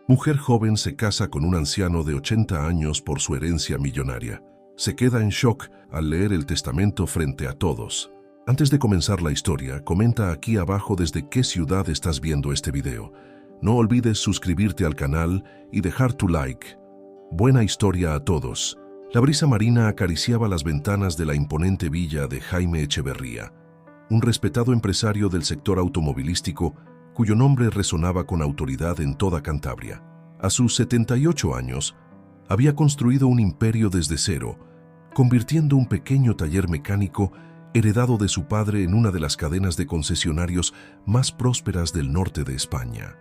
Mujer joven se casa con un anciano de 80 años por su herencia millonaria. Se queda en shock al leer el testamento frente a todos. Antes de comenzar la historia, comenta aquí abajo desde qué ciudad estás viendo este video. No olvides suscribirte al canal y dejar tu like. Buena historia a todos. La brisa marina acariciaba las ventanas de la imponente villa de Jaime Echeverría, un respetado empresario del sector automovilístico cuyo nombre resonaba con autoridad en toda Cantabria. A sus 78 años, había construido un imperio desde cero, convirtiendo un pequeño taller mecánico heredado de su padre en una de las cadenas de concesionarios más prósperas del norte de España.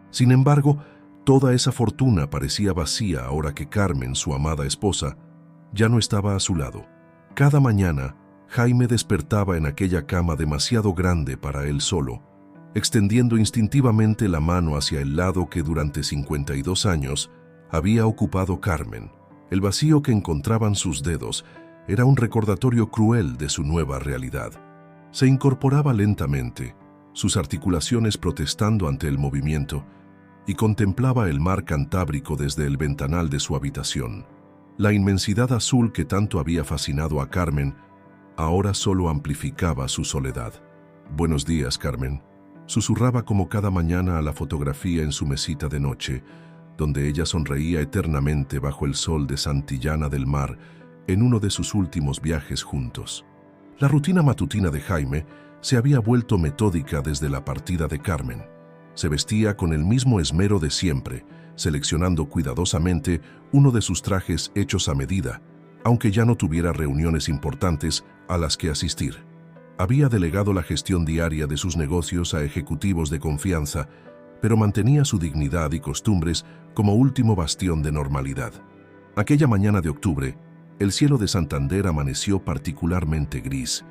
Sin embargo, toda esa fortuna parecía vacía ahora que Carmen, su amada esposa, ya no estaba a su lado. Cada mañana, Jaime despertaba en aquella cama demasiado grande para él solo, extendiendo instintivamente la mano hacia el lado que durante 52 años había ocupado Carmen. El vacío que encontraban sus dedos era un recordatorio cruel de su nueva realidad. Se incorporaba lentamente, sus articulaciones protestando ante el movimiento, y contemplaba el mar Cantábrico desde el ventanal de su habitación. La inmensidad azul que tanto había fascinado a Carmen ahora solo amplificaba su soledad. «Buenos días, Carmen», susurraba como cada mañana a la fotografía en su mesita de noche, donde ella sonreía eternamente bajo el sol de Santillana del Mar en uno de sus últimos viajes juntos. La rutina matutina de Jaime se había vuelto metódica desde la partida de Carmen. Se vestía con el mismo esmero de siempre, seleccionando cuidadosamente uno de sus trajes hechos a medida, aunque ya no tuviera reuniones importantes a las que asistir. Había delegado la gestión diaria de sus negocios a ejecutivos de confianza, pero mantenía su dignidad y costumbres como último bastión de normalidad. Aquella mañana de octubre, el cielo de Santander amaneció particularmente gris,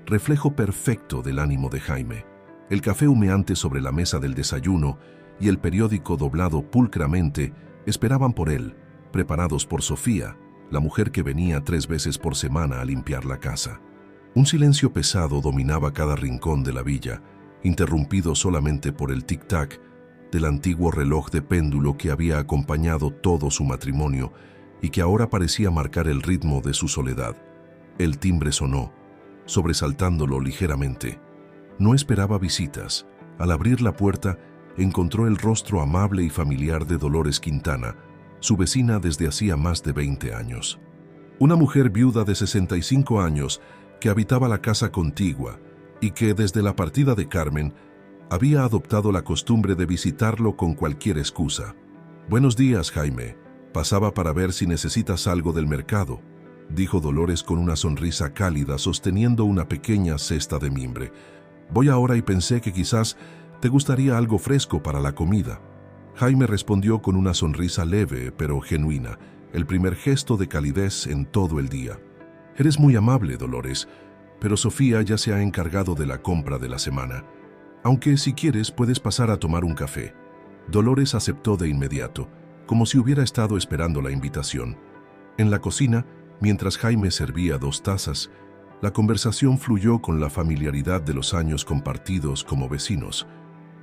reflejo perfecto del ánimo de Jaime. El café humeante sobre la mesa del desayuno y el periódico doblado pulcramente esperaban por él, preparados por Sofía, la mujer que venía 3 veces por semana a limpiar la casa. Un silencio pesado dominaba cada rincón de la villa, interrumpido solamente por el tic-tac del antiguo reloj de péndulo que había acompañado todo su matrimonio y que ahora parecía marcar el ritmo de su soledad. El timbre sonó, sobresaltándolo ligeramente. No esperaba visitas. Al abrir la puerta, encontró el rostro amable y familiar de Dolores Quintana, su vecina desde hacía más de 20 años. Una mujer viuda de 65 años que habitaba la casa contigua y que desde la partida de Carmen había adoptado la costumbre de visitarlo con cualquier excusa. «Buenos días, Jaime. Pasaba para ver si necesitas algo del mercado», dijo Dolores con una sonrisa cálida sosteniendo una pequeña cesta de mimbre. «Voy ahora y pensé que quizás te gustaría algo fresco para la comida». Jaime respondió con una sonrisa leve pero genuina, el primer gesto de calidez en todo el día. «Eres muy amable, Dolores, pero Sofía ya se ha encargado de la compra de la semana. Aunque si quieres puedes pasar a tomar un café». Dolores aceptó de inmediato, como si hubiera estado esperando la invitación. En la cocina, mientras Jaime servía 2 tazas, la conversación fluyó con la familiaridad de los años compartidos como vecinos.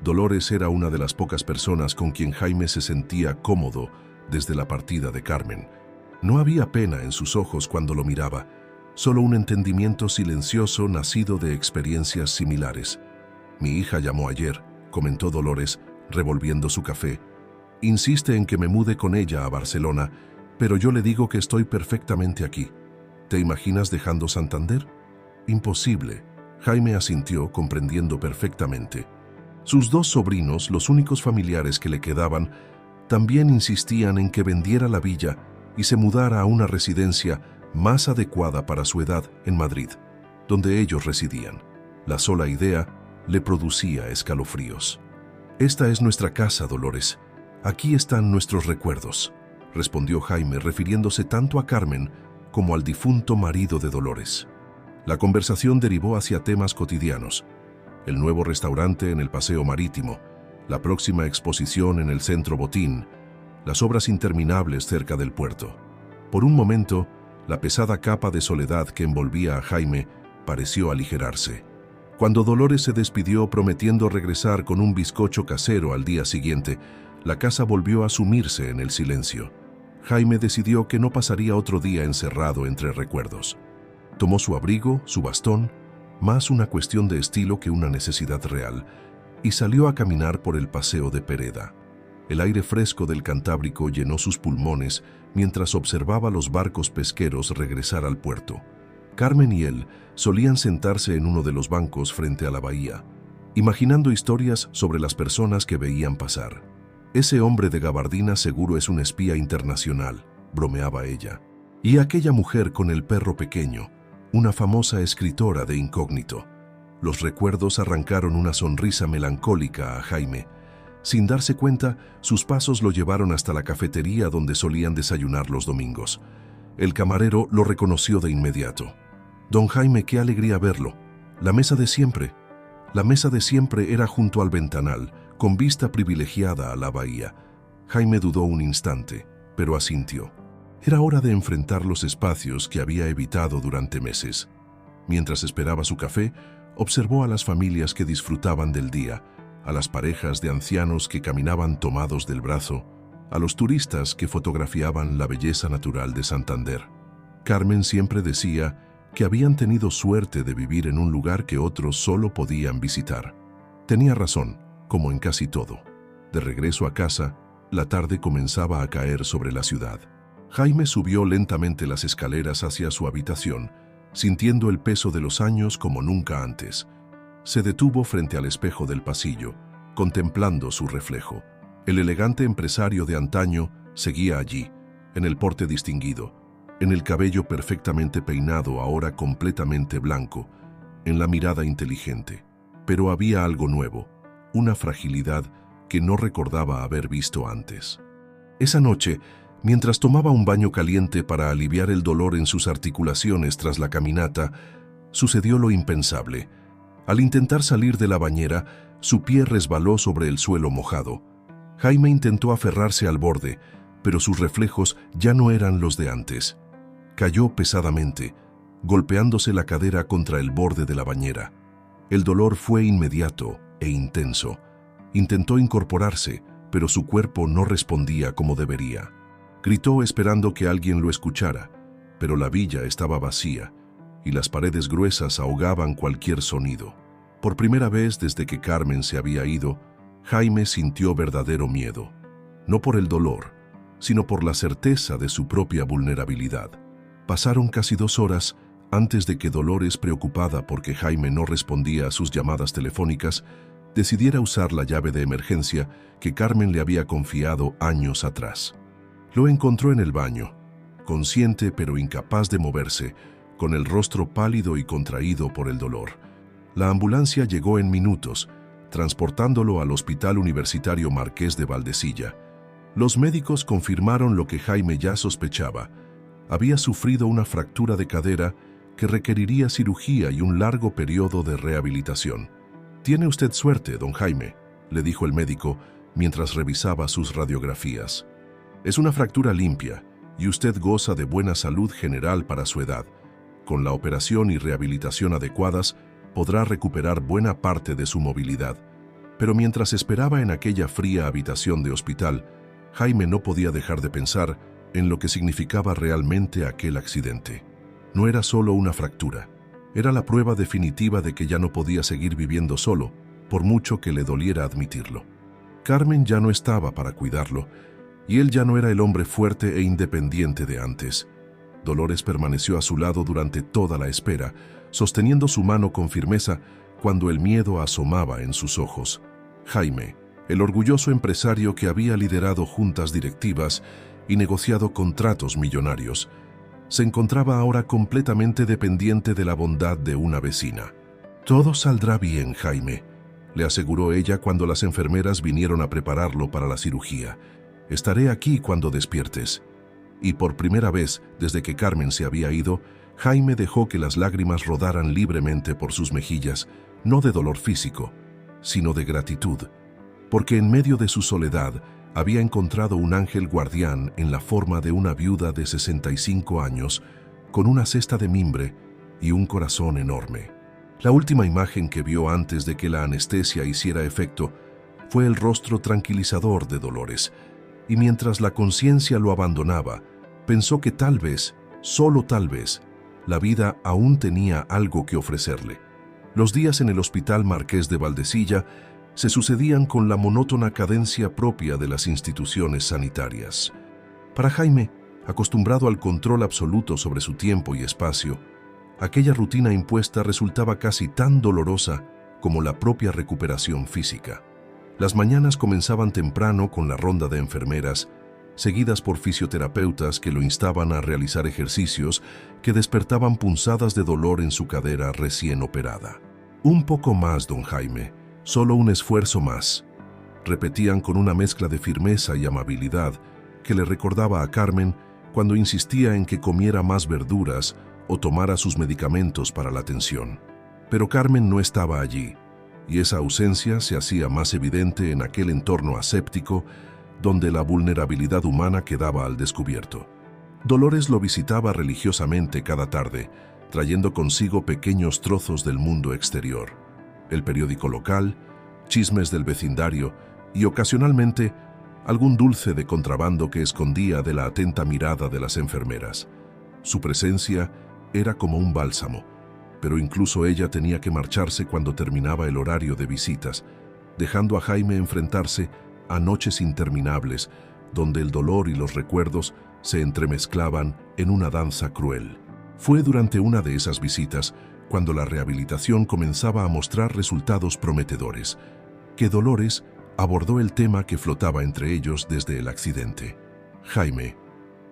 Dolores era una de las pocas personas con quien Jaime se sentía cómodo desde la partida de Carmen. No había pena en sus ojos cuando lo miraba, solo un entendimiento silencioso nacido de experiencias similares. «Mi hija llamó ayer», comentó Dolores, revolviendo su café. «Insiste en que me mude con ella a Barcelona, pero yo le digo que estoy perfectamente aquí. ¿Te imaginas dejando Santander?». «Imposible», Jaime asintió, comprendiendo perfectamente. Sus 2 sobrinos, los únicos familiares que le quedaban, también insistían en que vendiera la villa y se mudara a una residencia más adecuada para su edad en Madrid, donde ellos residían. La sola idea le producía escalofríos. «Esta es nuestra casa, Dolores. Aquí están nuestros recuerdos», respondió Jaime, refiriéndose tanto a Carmen como al difunto marido de Dolores. La conversación derivó hacia temas cotidianos: el nuevo restaurante en el Paseo Marítimo, la próxima exposición en el Centro Botín, las obras interminables cerca del puerto. Por un momento, la pesada capa de soledad que envolvía a Jaime pareció aligerarse. Cuando Dolores se despidió prometiendo regresar con un bizcocho casero al día siguiente, La casa volvió a sumirse en el silencio. Jaime decidió que no pasaría otro día encerrado entre recuerdos. Tomó su abrigo, su bastón, más una cuestión de estilo que una necesidad real, y salió a caminar por el paseo de Pereda. El aire fresco del Cantábrico llenó sus pulmones mientras observaba los barcos pesqueros regresar al puerto. Carmen y él solían sentarse en uno de los bancos frente a la bahía, imaginando historias sobre las personas que veían pasar. «Ese hombre de gabardina seguro es un espía internacional», bromeaba ella. «Y aquella mujer con el perro pequeño, una famosa escritora de incógnito». Los recuerdos arrancaron una sonrisa melancólica a Jaime. Sin darse cuenta, sus pasos lo llevaron hasta la cafetería donde solían desayunar los domingos. El camarero lo reconoció de inmediato. «Don Jaime, qué alegría verlo. La mesa de siempre». La mesa de siempre era junto al ventanal, con vista privilegiada a la bahía. Jaime dudó un instante, pero asintió. Era hora de enfrentar los espacios que había evitado durante meses. Mientras esperaba su café, observó a las familias que disfrutaban del día, a las parejas de ancianos que caminaban tomados del brazo, a los turistas que fotografiaban la belleza natural de Santander. Carmen siempre decía que habían tenido suerte de vivir en un lugar que otros solo podían visitar. Tenía razón, como en casi todo. De regreso a casa, la tarde comenzaba a caer sobre la ciudad. Jaime subió lentamente las escaleras hacia su habitación, sintiendo el peso de los años como nunca antes. Se detuvo frente al espejo del pasillo, contemplando su reflejo. El elegante empresario de antaño seguía allí, en el porte distinguido, en el cabello perfectamente peinado, ahora completamente blanco, en la mirada inteligente. Pero había algo nuevo, una fragilidad que no recordaba haber visto antes. Esa noche, mientras tomaba un baño caliente para aliviar el dolor en sus articulaciones tras la caminata, sucedió lo impensable. Al intentar salir de la bañera, su pie resbaló sobre el suelo mojado. Jaime intentó aferrarse al borde, pero sus reflejos ya no eran los de antes. Cayó pesadamente, golpeándose la cadera contra el borde de la bañera. El dolor fue inmediato e intenso. Intentó incorporarse, pero su cuerpo no respondía como debería. Gritó esperando que alguien lo escuchara, pero la villa estaba vacía y las paredes gruesas ahogaban cualquier sonido. Por primera vez desde que Carmen se había ido, Jaime sintió verdadero miedo, no por el dolor, sino por la certeza de su propia vulnerabilidad. Pasaron casi 2 horas antes de que Dolores, preocupada porque Jaime no respondía a sus llamadas telefónicas, decidiera usar la llave de emergencia que Carmen le había confiado años atrás. Lo encontró en el baño, consciente pero incapaz de moverse, con el rostro pálido y contraído por el dolor. La ambulancia llegó en minutos, transportándolo al Hospital Universitario Marqués de Valdecilla. Los médicos confirmaron lo que Jaime ya sospechaba. Había sufrido una fractura de cadera que requeriría cirugía y un largo periodo de rehabilitación. «Tiene usted suerte, don Jaime», le dijo el médico mientras revisaba sus radiografías. «Es una fractura limpia y usted goza de buena salud general para su edad. Con la operación y rehabilitación adecuadas, podrá recuperar buena parte de su movilidad». Pero mientras esperaba en aquella fría habitación de hospital, Jaime no podía dejar de pensar en lo que significaba realmente aquel accidente. No era solo una fractura, era la prueba definitiva de que ya no podía seguir viviendo solo, por mucho que le doliera admitirlo. Carmen ya no estaba para cuidarlo, y él ya no era el hombre fuerte e independiente de antes. Dolores permaneció a su lado durante toda la espera, sosteniendo su mano con firmeza cuando el miedo asomaba en sus ojos. Jaime, el orgulloso empresario que había liderado juntas directivas y negociado contratos millonarios, se encontraba ahora completamente dependiente de la bondad de una vecina. «Todo saldrá bien, Jaime», le aseguró ella cuando las enfermeras vinieron a prepararlo para la cirugía. «Estaré aquí cuando despiertes». Y por primera vez, desde que Carmen se había ido, Jaime dejó que las lágrimas rodaran libremente por sus mejillas, no de dolor físico, sino de gratitud, porque en medio de su soledad había encontrado un ángel guardián en la forma de una viuda de 65 años, con una cesta de mimbre y un corazón enorme. La última imagen que vio antes de que la anestesia hiciera efecto fue el rostro tranquilizador de Dolores, y mientras la conciencia lo abandonaba, pensó que tal vez, solo tal vez, la vida aún tenía algo que ofrecerle. Los días en el Hospital Marqués de Valdecilla se sucedían con la monótona cadencia propia de las instituciones sanitarias. Para Jaime, acostumbrado al control absoluto sobre su tiempo y espacio, aquella rutina impuesta resultaba casi tan dolorosa como la propia recuperación física. Las mañanas comenzaban temprano con la ronda de enfermeras, seguidas por fisioterapeutas que lo instaban a realizar ejercicios que despertaban punzadas de dolor en su cadera recién operada. Un poco más, don Jaime, solo un esfuerzo más, repetían con una mezcla de firmeza y amabilidad que le recordaba a Carmen cuando insistía en que comiera más verduras o tomara sus medicamentos para la tensión. Pero Carmen no estaba allí, y esa ausencia se hacía más evidente en aquel entorno aséptico donde la vulnerabilidad humana quedaba al descubierto. Dolores lo visitaba religiosamente cada tarde, trayendo consigo pequeños trozos del mundo exterior, el periódico local, chismes del vecindario y ocasionalmente algún dulce de contrabando que escondía de la atenta mirada de las enfermeras. Su presencia era como un bálsamo, pero incluso ella tenía que marcharse cuando terminaba el horario de visitas, dejando a Jaime enfrentarse a noches interminables, donde el dolor y los recuerdos se entremezclaban en una danza cruel. Fue durante una de esas visitas, cuando la rehabilitación comenzaba a mostrar resultados prometedores, que Dolores abordó el tema que flotaba entre ellos desde el accidente. «Jaime,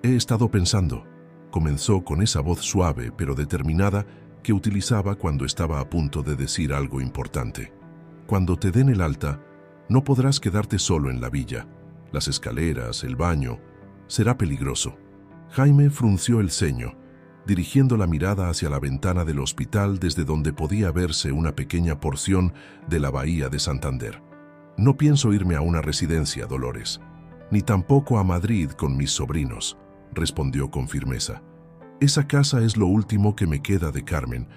he estado pensando», comenzó con esa voz suave pero determinada que utilizaba cuando estaba a punto de decir algo importante. «Cuando te den el alta, no podrás quedarte solo en la villa. Las escaleras, el baño, será peligroso». Jaime frunció el ceño, dirigiendo la mirada hacia la ventana del hospital desde donde podía verse una pequeña porción de la bahía de Santander. «No pienso irme a una residencia, Dolores, ni tampoco a Madrid con mis sobrinos», respondió con firmeza. «Esa casa es lo último que me queda de Carmen.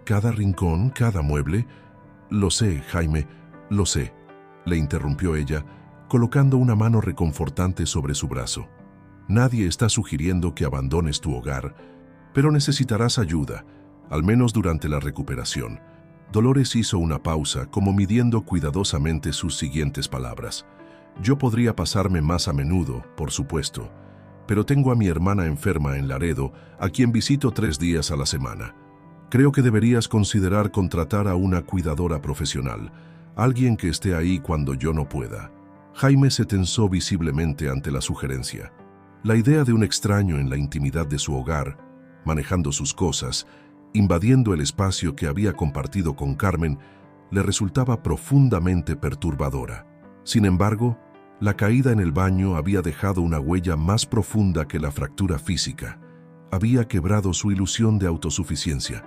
Cada rincón, cada mueble...» «Lo sé, Jaime, lo sé», le interrumpió ella, colocando una mano reconfortante sobre su brazo. «Nadie está sugiriendo que abandones tu hogar, pero necesitarás ayuda, al menos durante la recuperación». Dolores hizo una pausa, como midiendo cuidadosamente sus siguientes palabras. «Yo podría pasarme más a menudo, por supuesto, pero tengo a mi hermana enferma en Laredo, a quien visito 3 días a la semana. Creo que deberías considerar contratar a una cuidadora profesional, alguien que esté ahí cuando yo no pueda». Jaime se tensó visiblemente ante la sugerencia. La idea de un extraño en la intimidad de su hogar, manejando sus cosas, invadiendo el espacio que había compartido con Carmen, le resultaba profundamente perturbadora. Sin embargo, la caída en el baño había dejado una huella más profunda que la fractura física. Había quebrado su ilusión de autosuficiencia.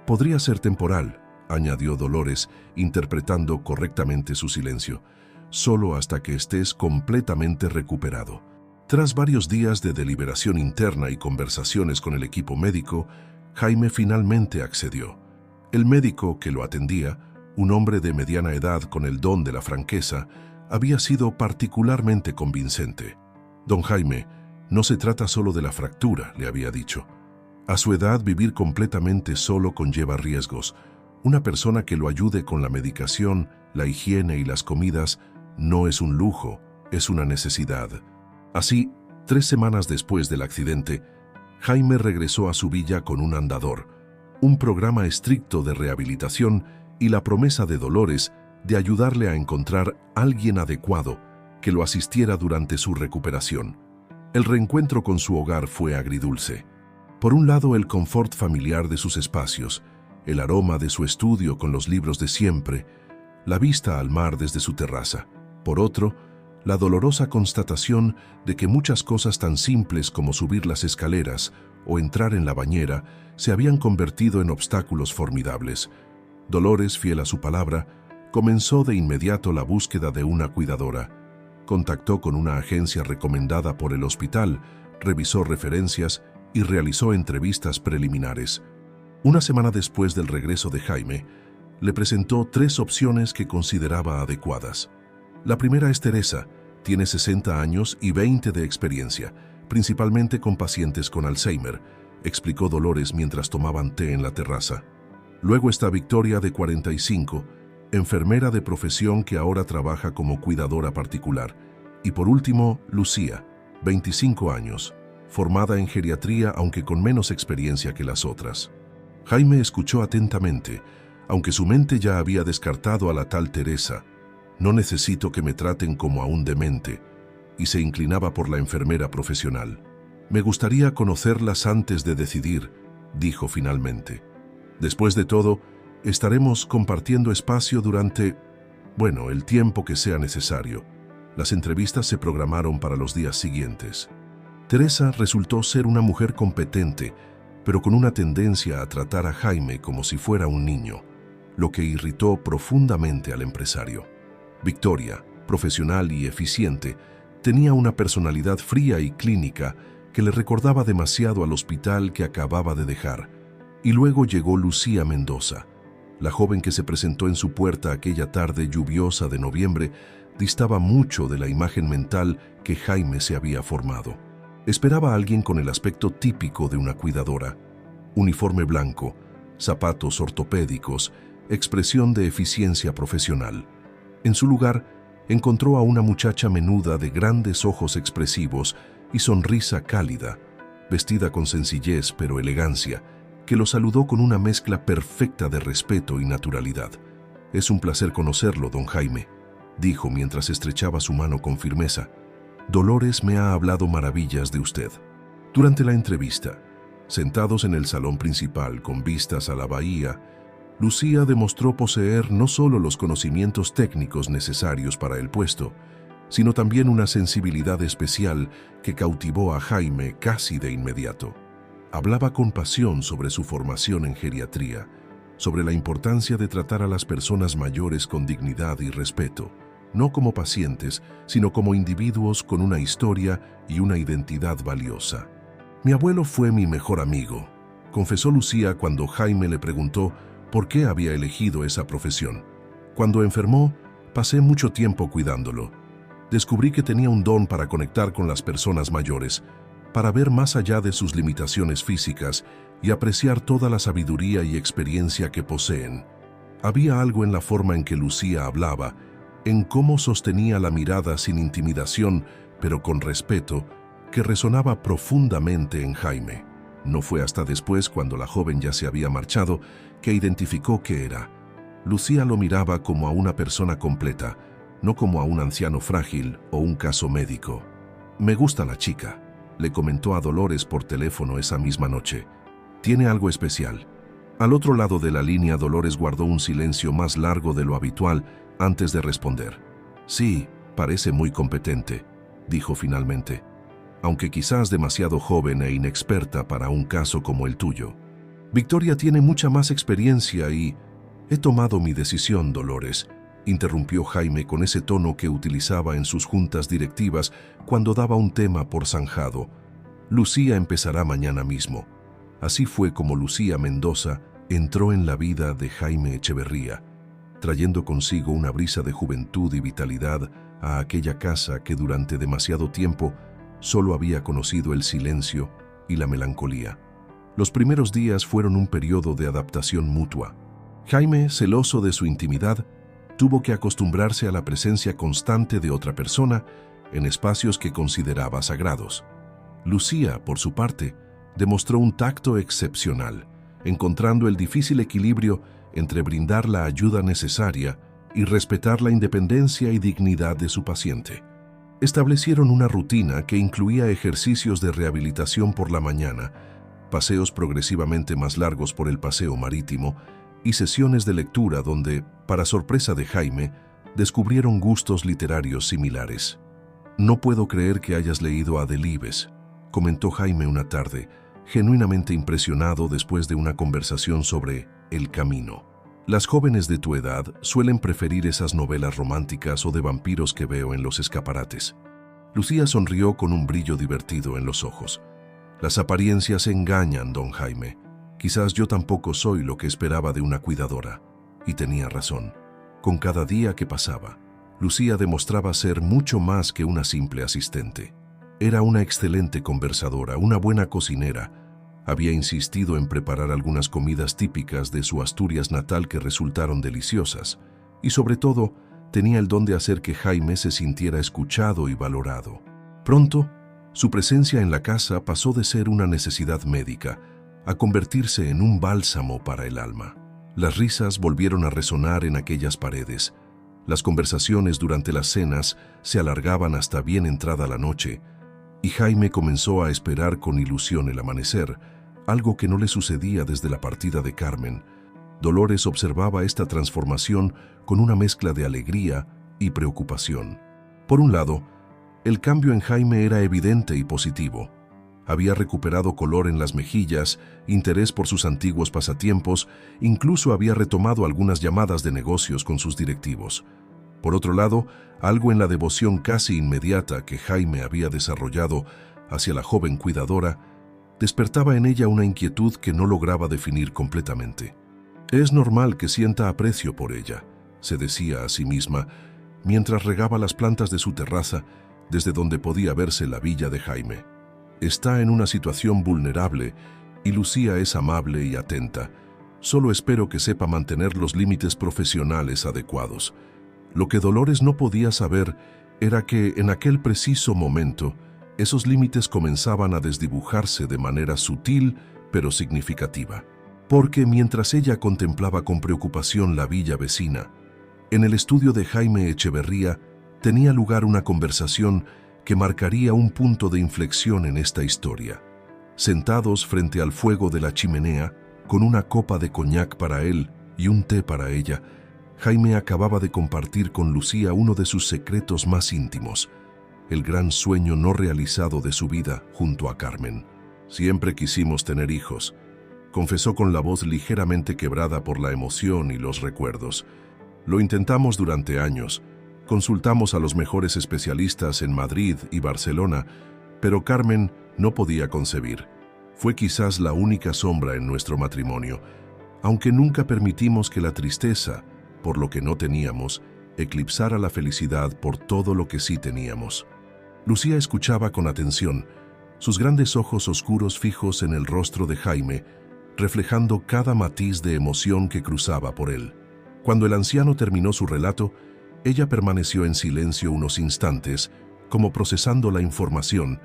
«Podría ser temporal», añadió Dolores, interpretando correctamente su silencio, «solo hasta que estés completamente recuperado». Tras varios días de deliberación interna y conversaciones con el equipo médico, Jaime finalmente accedió. El médico que lo atendía, un hombre de mediana edad con el don de la franqueza, había sido particularmente convincente. «Don Jaime, no se trata solo de la fractura», le había dicho. «A su edad, vivir completamente solo conlleva riesgos. Una persona que lo ayude con la medicación, la higiene y las comidas no es un lujo, es una necesidad». Así, 3 semanas después del accidente, Jaime regresó a su villa con un andador, un programa estricto de rehabilitación y la promesa de Dolores de ayudarle a encontrar a alguien adecuado que lo asistiera durante su recuperación. El reencuentro con su hogar fue agridulce. Por un lado, el confort familiar de sus espacios, el aroma de su estudio con los libros de siempre, la vista al mar desde su terraza. Por otro, la dolorosa constatación de que muchas cosas tan simples como subir las escaleras o entrar en la bañera se habían convertido en obstáculos formidables. Dolores, fiel a su palabra, comenzó de inmediato la búsqueda de una cuidadora. Contactó con una agencia recomendada por el hospital, revisó referencias y realizó entrevistas preliminares. Una semana después del regreso de Jaime, le presentó 3 opciones que consideraba adecuadas. La primera es Teresa. Tiene 60 años y 20 de experiencia, principalmente con pacientes con Alzheimer, explicó Dolores mientras tomaban té en la terraza. Luego está Victoria, de 45, enfermera de profesión que ahora trabaja como cuidadora particular. Y por último, Lucía, 25 años, formada en geriatría aunque con menos experiencia que las otras. Jaime escuchó atentamente, aunque su mente ya había descartado a la tal Teresa. No necesito que me traten como a un demente, y se inclinaba por la enfermera profesional. Me gustaría conocerlas antes de decidir, dijo finalmente. Después de todo, estaremos compartiendo espacio durante, el tiempo que sea necesario. Las entrevistas se programaron para los días siguientes. Teresa resultó ser una mujer competente, pero con una tendencia a tratar a Jaime como si fuera un niño, lo que irritó profundamente al empresario. Victoria, profesional y eficiente, tenía una personalidad fría y clínica que le recordaba demasiado al hospital que acababa de dejar. Y luego llegó Lucía Mendoza. La joven que se presentó en su puerta aquella tarde lluviosa de noviembre distaba mucho de la imagen mental que Jaime se había formado. Esperaba a alguien con el aspecto típico de una cuidadora: uniforme blanco, zapatos ortopédicos, expresión de eficiencia profesional. En su lugar, encontró a una muchacha menuda de grandes ojos expresivos y sonrisa cálida, vestida con sencillez pero elegancia, que lo saludó con una mezcla perfecta de respeto y naturalidad. «Es un placer conocerlo, don Jaime», dijo mientras estrechaba su mano con firmeza. «Dolores me ha hablado maravillas de usted». Durante la entrevista, sentados en el salón principal con vistas a la bahía, Lucía demostró poseer no solo los conocimientos técnicos necesarios para el puesto, sino también una sensibilidad especial que cautivó a Jaime casi de inmediato. Hablaba con pasión sobre su formación en geriatría, sobre la importancia de tratar a las personas mayores con dignidad y respeto, no como pacientes, sino como individuos con una historia y una identidad valiosa. «Mi abuelo fue mi mejor amigo», confesó Lucía cuando Jaime le preguntó por qué había elegido esa profesión. «Cuando enfermó, pasé mucho tiempo cuidándolo. Descubrí que tenía un don para conectar con las personas mayores, para ver más allá de sus limitaciones físicas y apreciar toda la sabiduría y experiencia que poseen». Había algo en la forma en que Lucía hablaba, en cómo sostenía la mirada sin intimidación, pero con respeto, que resonaba profundamente en Jaime. No fue hasta después, cuando la joven ya se había marchado, que identificó qué era. Lucía lo miraba como a una persona completa, no como a un anciano frágil o un caso médico. «Me gusta la chica», le comentó a Dolores por teléfono esa misma noche. «Tiene algo especial». Al otro lado de la línea, Dolores guardó un silencio más largo de lo habitual antes de responder. «Sí, parece muy competente», dijo finalmente, «aunque quizás demasiado joven e inexperta para un caso como el tuyo. Victoria tiene mucha más experiencia y...» «He tomado mi decisión, Dolores», interrumpió Jaime con ese tono que utilizaba en sus juntas directivas cuando daba un tema por zanjado. «Lucía empezará mañana mismo». Así fue como Lucía Mendoza entró en la vida de Jaime Echeverría, trayendo consigo una brisa de juventud y vitalidad a aquella casa que durante demasiado tiempo solo había conocido el silencio y la melancolía. Los primeros días fueron un periodo de adaptación mutua. Jaime, celoso de su intimidad, tuvo que acostumbrarse a la presencia constante de otra persona en espacios que consideraba sagrados. Lucía, por su parte, demostró un tacto excepcional, encontrando el difícil equilibrio entre brindar la ayuda necesaria y respetar la independencia y dignidad de su paciente. Establecieron una rutina que incluía ejercicios de rehabilitación por la mañana, paseos progresivamente más largos por el paseo marítimo y sesiones de lectura donde, para sorpresa de Jaime, descubrieron gustos literarios similares. «No puedo creer que hayas leído a Delibes», comentó Jaime una tarde, genuinamente impresionado después de una conversación sobre El Camino. «Las jóvenes de tu edad suelen preferir esas novelas románticas o de vampiros que veo en los escaparates». Lucía sonrió con un brillo divertido en los ojos. «Las apariencias engañan, don Jaime. Quizás yo tampoco soy lo que esperaba de una cuidadora». Y tenía razón. Con cada día que pasaba, Lucía demostraba ser mucho más que una simple asistente. Era una excelente conversadora, una buena cocinera. Había insistido en preparar algunas comidas típicas de su Asturias natal que resultaron deliciosas. Y sobre todo, tenía el don de hacer que Jaime se sintiera escuchado y valorado. Pronto, su presencia en la casa pasó de ser una necesidad médica a convertirse en un bálsamo para el alma. Las risas volvieron a resonar en aquellas paredes. Las conversaciones durante las cenas se alargaban hasta bien entrada la noche, y Jaime comenzó a esperar con ilusión el amanecer, algo que no le sucedía desde la partida de Carmen. Dolores observaba esta transformación con una mezcla de alegría y preocupación. Por un lado, el cambio en Jaime era evidente y positivo. Había recuperado color en las mejillas, interés por sus antiguos pasatiempos, incluso había retomado algunas llamadas de negocios con sus directivos. Por otro lado, algo en la devoción casi inmediata que Jaime había desarrollado hacia la joven cuidadora despertaba en ella una inquietud que no lograba definir completamente. «Es normal que sienta aprecio por ella», se decía a sí misma, mientras regaba las plantas de su terraza, desde donde podía verse la villa de Jaime. Está en una situación vulnerable y Lucía es amable y atenta. Solo espero que sepa mantener los límites profesionales adecuados. Lo que Dolores no podía saber era que en aquel preciso momento esos límites comenzaban a desdibujarse de manera sutil pero significativa. Porque mientras ella contemplaba con preocupación la villa vecina, en el estudio de Jaime Echeverría tenía lugar una conversación que marcaría un punto de inflexión en esta historia. Sentados frente al fuego de la chimenea, con una copa de coñac para él y un té para ella, Jaime acababa de compartir con Lucía uno de sus secretos más íntimos, el gran sueño no realizado de su vida junto a Carmen. «Siempre quisimos tener hijos», confesó con la voz ligeramente quebrada por la emoción y los recuerdos. «Lo intentamos durante años. Consultamos a los mejores especialistas en Madrid y Barcelona, pero Carmen no podía concebir. Fue quizás la única sombra en nuestro matrimonio, aunque nunca permitimos que la tristeza, por lo que no teníamos, eclipsara la felicidad por todo lo que sí teníamos». Lucía escuchaba con atención, sus grandes ojos oscuros fijos en el rostro de Jaime, reflejando cada matiz de emoción que cruzaba por él. Cuando el anciano terminó su relato, ella permaneció en silencio unos instantes, como procesando la información,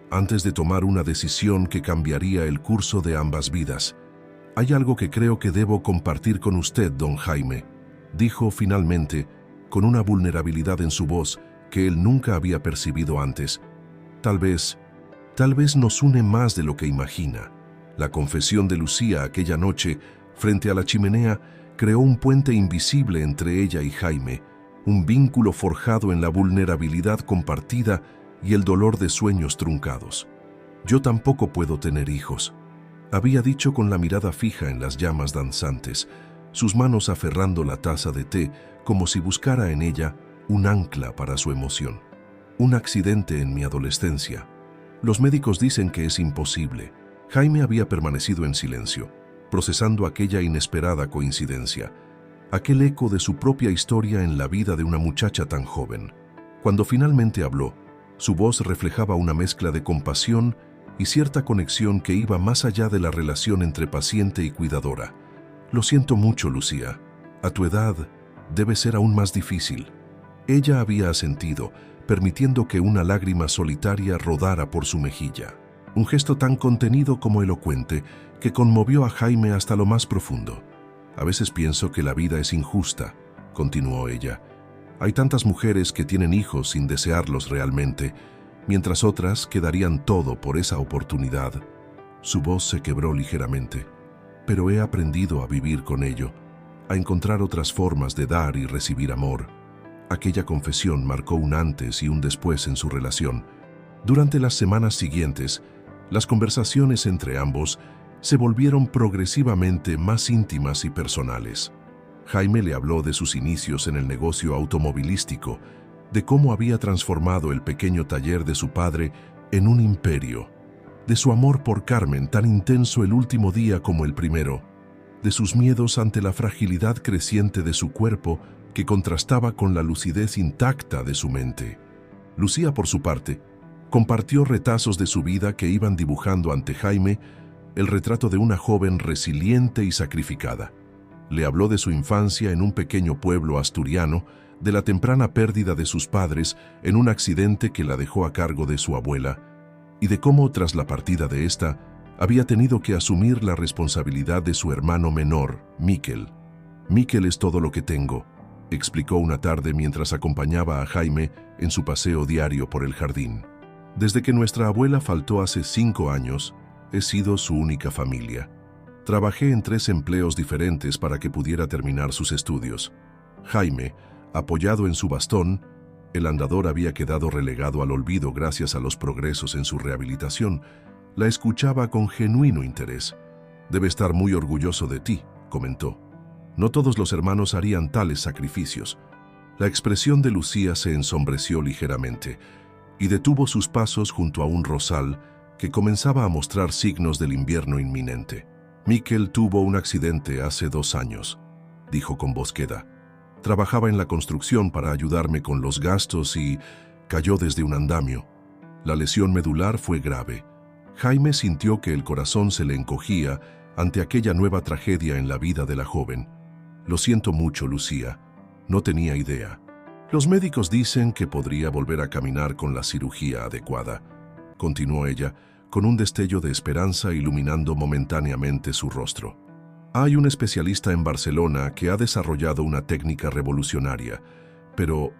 antes de tomar una decisión que cambiaría el curso de ambas vidas. «Hay algo que creo que debo compartir con usted, don Jaime», dijo finalmente, con una vulnerabilidad en su voz que él nunca había percibido antes. Tal vez nos une más de lo que imagina». La confesión de Lucía aquella noche, frente a la chimenea, creó un puente invisible entre ella y Jaime, un vínculo forjado en la vulnerabilidad compartida y el dolor de sueños truncados. «Yo tampoco puedo tener hijos», había dicho con la mirada fija en las llamas danzantes, sus manos aferrando la taza de té como si buscara en ella un ancla para su emoción. «Un accidente en mi adolescencia. Los médicos dicen que es imposible». Jaime había permanecido en silencio, procesando aquella inesperada coincidencia, aquel eco de su propia historia en la vida de una muchacha tan joven. Cuando finalmente habló, su voz reflejaba una mezcla de compasión y cierta conexión que iba más allá de la relación entre paciente y cuidadora. «Lo siento mucho, Lucía. A tu edad debe ser aún más difícil». Ella había asentido, permitiendo que una lágrima solitaria rodara por su mejilla. Un gesto tan contenido como elocuente que conmovió a Jaime hasta lo más profundo. «A veces pienso que la vida es injusta», continuó ella. «Hay tantas mujeres que tienen hijos sin desearlos realmente, mientras otras que darían todo por esa oportunidad». Su voz se quebró ligeramente. «Pero he aprendido a vivir con ello, a encontrar otras formas de dar y recibir amor». Aquella confesión marcó un antes y un después en su relación. Durante las semanas siguientes, las conversaciones entre ambos se volvieron progresivamente más íntimas y personales. Jaime le habló de sus inicios en el negocio automovilístico, de cómo había transformado el pequeño taller de su padre en un imperio, de su amor por Carmen tan intenso el último día como el primero, de sus miedos ante la fragilidad creciente de su cuerpo que contrastaba con la lucidez intacta de su mente. Lucía, por su parte, compartió retazos de su vida que iban dibujando ante Jaime el retrato de una joven resiliente y sacrificada. Le habló de su infancia en un pequeño pueblo asturiano, de la temprana pérdida de sus padres en un accidente que la dejó a cargo de su abuela, y de cómo, tras la partida de ésta, había tenido que asumir la responsabilidad de su hermano menor, Miquel. «Miquel es todo lo que tengo», explicó una tarde mientras acompañaba a Jaime en su paseo diario por el jardín. «Desde que nuestra abuela faltó hace 5 años, he sido su única familia. Trabajé en 3 empleos diferentes para que pudiera terminar sus estudios». Jaime, apoyado en su bastón, el andador había quedado relegado al olvido gracias a los progresos en su rehabilitación, la escuchaba con genuino interés. «Debe estar muy orgulloso de ti», comentó. «No todos los hermanos harían tales sacrificios». La expresión de Lucía se ensombreció ligeramente y detuvo sus pasos junto a un rosal que comenzaba a mostrar signos del invierno inminente. «Miquel tuvo un accidente hace 2 años», dijo con voz queda. «Trabajaba en la construcción para ayudarme con los gastos y cayó desde un andamio. La lesión medular fue grave». Jaime sintió que el corazón se le encogía ante aquella nueva tragedia en la vida de la joven. «Lo siento mucho, Lucía. No tenía idea. Los médicos dicen que podría volver a caminar con la cirugía adecuada», continuó ella, con un destello de esperanza iluminando momentáneamente su rostro. «Hay un especialista en Barcelona que ha desarrollado una técnica revolucionaria, pero…»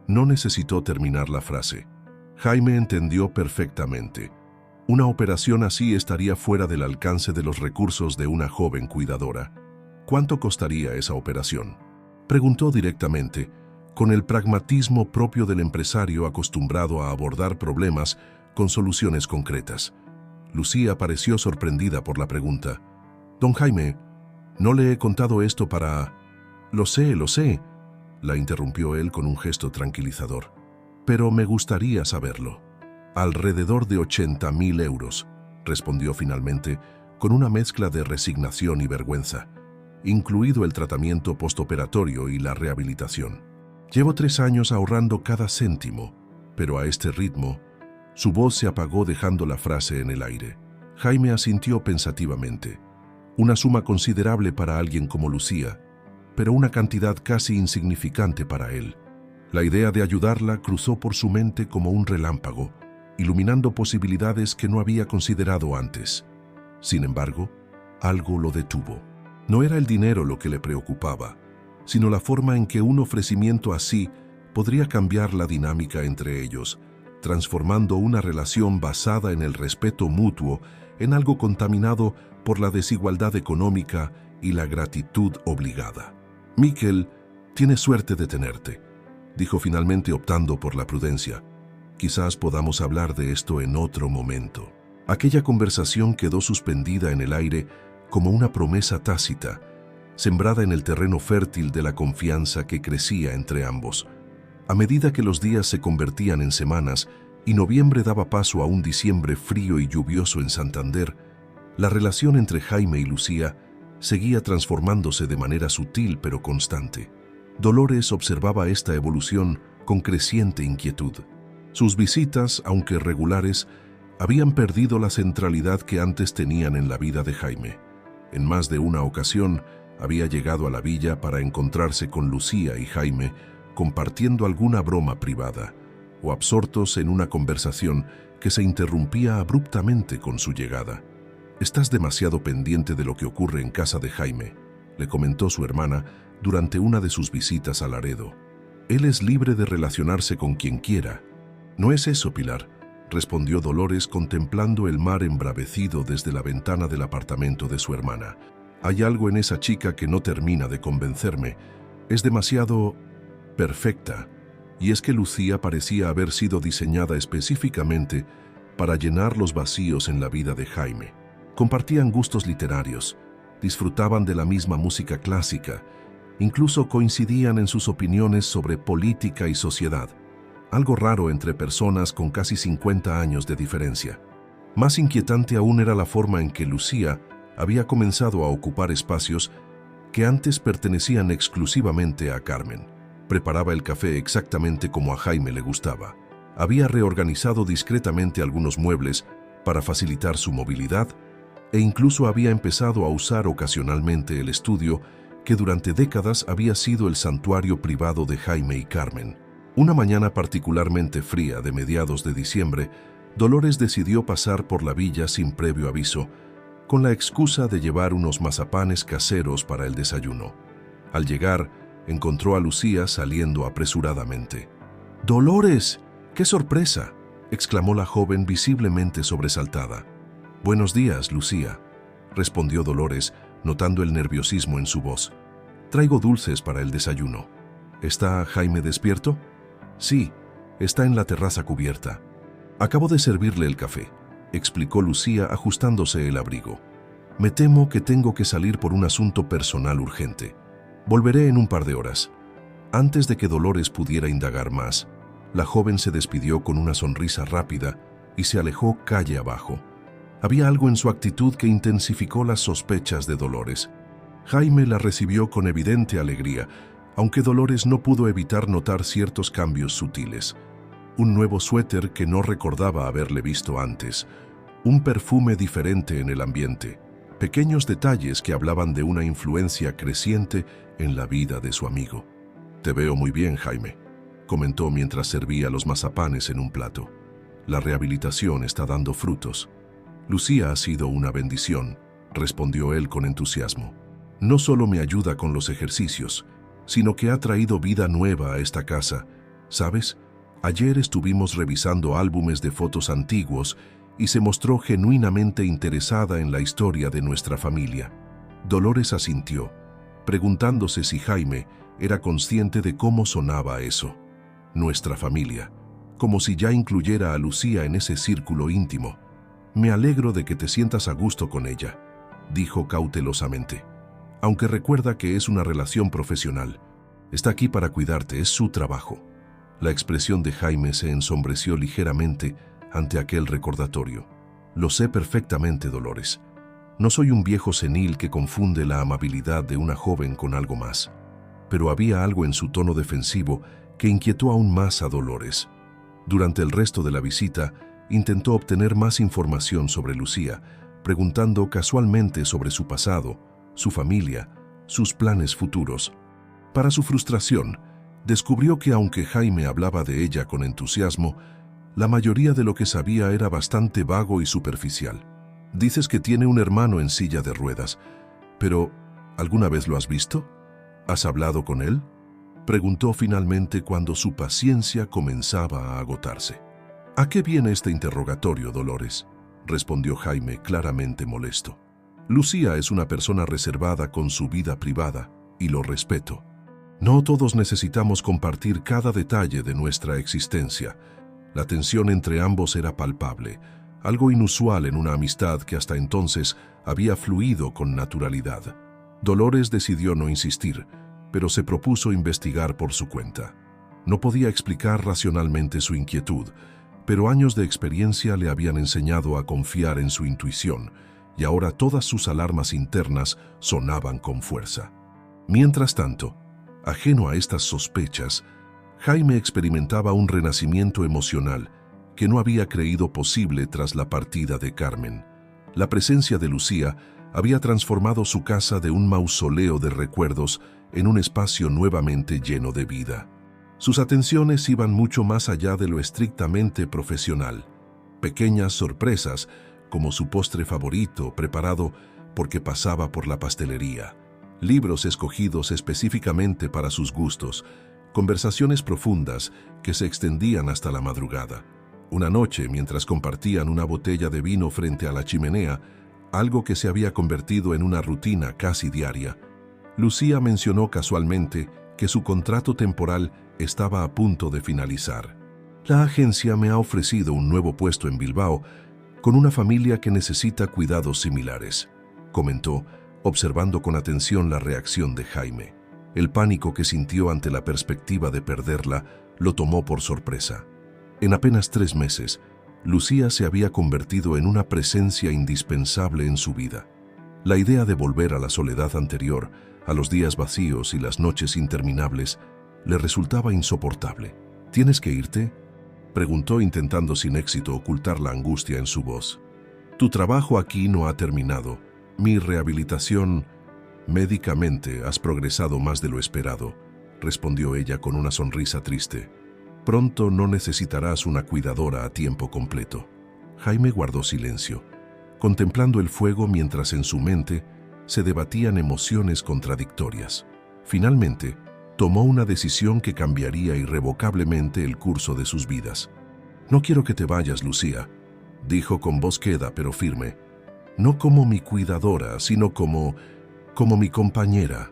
No necesitó terminar la frase. Jaime entendió perfectamente. Una operación así estaría fuera del alcance de los recursos de una joven cuidadora. «¿Cuánto costaría esa operación?», preguntó directamente, con el pragmatismo propio del empresario acostumbrado a abordar problemas con soluciones concretas. Lucía pareció sorprendida por la pregunta. «Don Jaime, no le he contado esto para…» Lo sé», la interrumpió él con un gesto tranquilizador. «Pero me gustaría saberlo». «Alrededor de 80.000 euros», respondió finalmente, con una mezcla de resignación y vergüenza, incluido el tratamiento postoperatorio y la rehabilitación. «Llevo 3 años ahorrando cada céntimo, pero a este ritmo…» Su voz se apagó dejando la frase en el aire. Jaime asintió pensativamente. Una suma considerable para alguien como Lucía, pero una cantidad casi insignificante para él. La idea de ayudarla cruzó por su mente como un relámpago, iluminando posibilidades que no había considerado antes. Sin embargo, algo lo detuvo. No era el dinero lo que le preocupaba, sino la forma en que un ofrecimiento así podría cambiar la dinámica entre ellos, transformando una relación basada en el respeto mutuo en algo contaminado por la desigualdad económica y la gratitud obligada. «Miquel, tiene suerte de tenerte», dijo finalmente optando por la prudencia. «Quizás podamos hablar de esto en otro momento». Aquella conversación quedó suspendida en el aire como una promesa tácita, sembrada en el terreno fértil de la confianza que crecía entre ambos. A medida que los días se convertían en semanas y noviembre daba paso a un diciembre frío y lluvioso en Santander, la relación entre Jaime y Lucía seguía transformándose de manera sutil pero constante. Dolores observaba esta evolución con creciente inquietud. Sus visitas, aunque regulares, habían perdido la centralidad que antes tenían en la vida de Jaime. En más de una ocasión había llegado a la villa para encontrarse con Lucía y Jaime, compartiendo alguna broma privada, o absortos en una conversación que se interrumpía abruptamente con su llegada. «Estás demasiado pendiente de lo que ocurre en casa de Jaime», le comentó su hermana durante una de sus visitas a Laredo. «Él es libre de relacionarse con quien quiera». «No es eso, Pilar», respondió Dolores contemplando el mar embravecido desde la ventana del apartamento de su hermana. «Hay algo en esa chica que no termina de convencerme. Es demasiado… perfecta». Y es que Lucía parecía haber sido diseñada específicamente para llenar los vacíos en la vida de Jaime. Compartían gustos literarios, disfrutaban de la misma música clásica, incluso coincidían en sus opiniones sobre política y sociedad, algo raro entre personas con casi 50 años de diferencia. Más inquietante aún era la forma en que Lucía había comenzado a ocupar espacios que antes pertenecían exclusivamente a Carmen. Preparaba el café exactamente como a Jaime le gustaba. Había reorganizado discretamente algunos muebles para facilitar su movilidad e incluso había empezado a usar ocasionalmente el estudio que durante décadas había sido el santuario privado de Jaime y Carmen. Una mañana particularmente fría de mediados de diciembre, Dolores decidió pasar por la villa sin previo aviso, con la excusa de llevar unos mazapanes caseros para el desayuno. Al llegar, encontró a Lucía saliendo apresuradamente. «¡Dolores! ¡Qué sorpresa!», exclamó la joven visiblemente sobresaltada. «Buenos días, Lucía», respondió Dolores, notando el nerviosismo en su voz. «Traigo dulces para el desayuno». «¿Está Jaime despierto?» «Sí, está en la terraza cubierta. Acabo de servirle el café», explicó Lucía ajustándose el abrigo. «Me temo que tengo que salir por un asunto personal urgente. Volveré en un par de horas». Antes de que Dolores pudiera indagar más, la joven se despidió con una sonrisa rápida y se alejó calle abajo. Había algo en su actitud que intensificó las sospechas de Dolores. Jaime la recibió con evidente alegría, aunque Dolores no pudo evitar notar ciertos cambios sutiles. Un nuevo suéter que no recordaba haberle visto antes, un perfume diferente en el ambiente, pequeños detalles que hablaban de una influencia creciente en la vida de su amigo. «Te veo muy bien, Jaime», comentó mientras servía los mazapanes en un plato. «La rehabilitación está dando frutos». «Lucía ha sido una bendición», respondió él con entusiasmo. «No solo me ayuda con los ejercicios, sino que ha traído vida nueva a esta casa. ¿Sabes? Ayer estuvimos revisando álbumes de fotos antiguos y se mostró genuinamente interesada en la historia de nuestra familia». Dolores asintió, preguntándose si Jaime era consciente de cómo sonaba eso. Nuestra familia, como si ya incluyera a Lucía en ese círculo íntimo. «Me alegro de que te sientas a gusto con ella», dijo cautelosamente. «Aunque recuerda que es una relación profesional. Está aquí para cuidarte, es su trabajo». La expresión de Jaime se ensombreció ligeramente ante aquel recordatorio. «Lo sé perfectamente, Dolores. No soy un viejo senil que confunde la amabilidad de una joven con algo más». Pero había algo en su tono defensivo que inquietó aún más a Dolores. Durante el resto de la visita, intentó obtener más información sobre Lucía, preguntando casualmente sobre su pasado, su familia, sus planes futuros. Para su frustración, descubrió que aunque Jaime hablaba de ella con entusiasmo, la mayoría de lo que sabía era bastante vago y superficial. «Dices que tiene un hermano en silla de ruedas, pero ¿alguna vez lo has visto? ¿Has hablado con él?», preguntó finalmente cuando su paciencia comenzaba a agotarse. «¿A qué viene este interrogatorio, Dolores?», respondió Jaime claramente molesto. «Lucía es una persona reservada con su vida privada, y lo respeto. No todos necesitamos compartir cada detalle de nuestra existencia». La tensión entre ambos era palpable, algo inusual en una amistad que hasta entonces había fluido con naturalidad. Dolores decidió no insistir, pero se propuso investigar por su cuenta. No podía explicar racionalmente su inquietud, pero años de experiencia le habían enseñado a confiar en su intuición, y ahora todas sus alarmas internas sonaban con fuerza. Mientras tanto, ajeno a estas sospechas, Jaime experimentaba un renacimiento emocional que no había creído posible tras la partida de Carmen. La presencia de Lucía había transformado su casa de un mausoleo de recuerdos en un espacio nuevamente lleno de vida. Sus atenciones iban mucho más allá de lo estrictamente profesional. Pequeñas sorpresas, como su postre favorito preparado porque pasaba por la pastelería, libros escogidos específicamente para sus gustos, conversaciones profundas que se extendían hasta la madrugada. Una noche, mientras compartían una botella de vino frente a la chimenea, algo que se había convertido en una rutina casi diaria, Lucía mencionó casualmente que su contrato temporal estaba a punto de finalizar. «La agencia me ha ofrecido un nuevo puesto en Bilbao con una familia que necesita cuidados similares», comentó, observando con atención la reacción de Jaime. El pánico que sintió ante la perspectiva de perderla lo tomó por sorpresa. En apenas 3 meses, Lucía se había convertido en una presencia indispensable en su vida. La idea de volver a la soledad anterior, a los días vacíos y las noches interminables, le resultaba insoportable. ¿Tienes que irte?, preguntó intentando sin éxito ocultar la angustia en su voz. Tu trabajo aquí no ha terminado. Mi rehabilitación... Médicamente has progresado más de lo esperado, respondió ella con una sonrisa triste. Pronto no necesitarás una cuidadora a tiempo completo. Jaime guardó silencio, contemplando el fuego mientras en su mente se debatían emociones contradictorias. Finalmente, tomó una decisión que cambiaría irrevocablemente el curso de sus vidas. No quiero que te vayas, Lucía, dijo con voz queda pero firme. No como mi cuidadora, sino como mi compañera.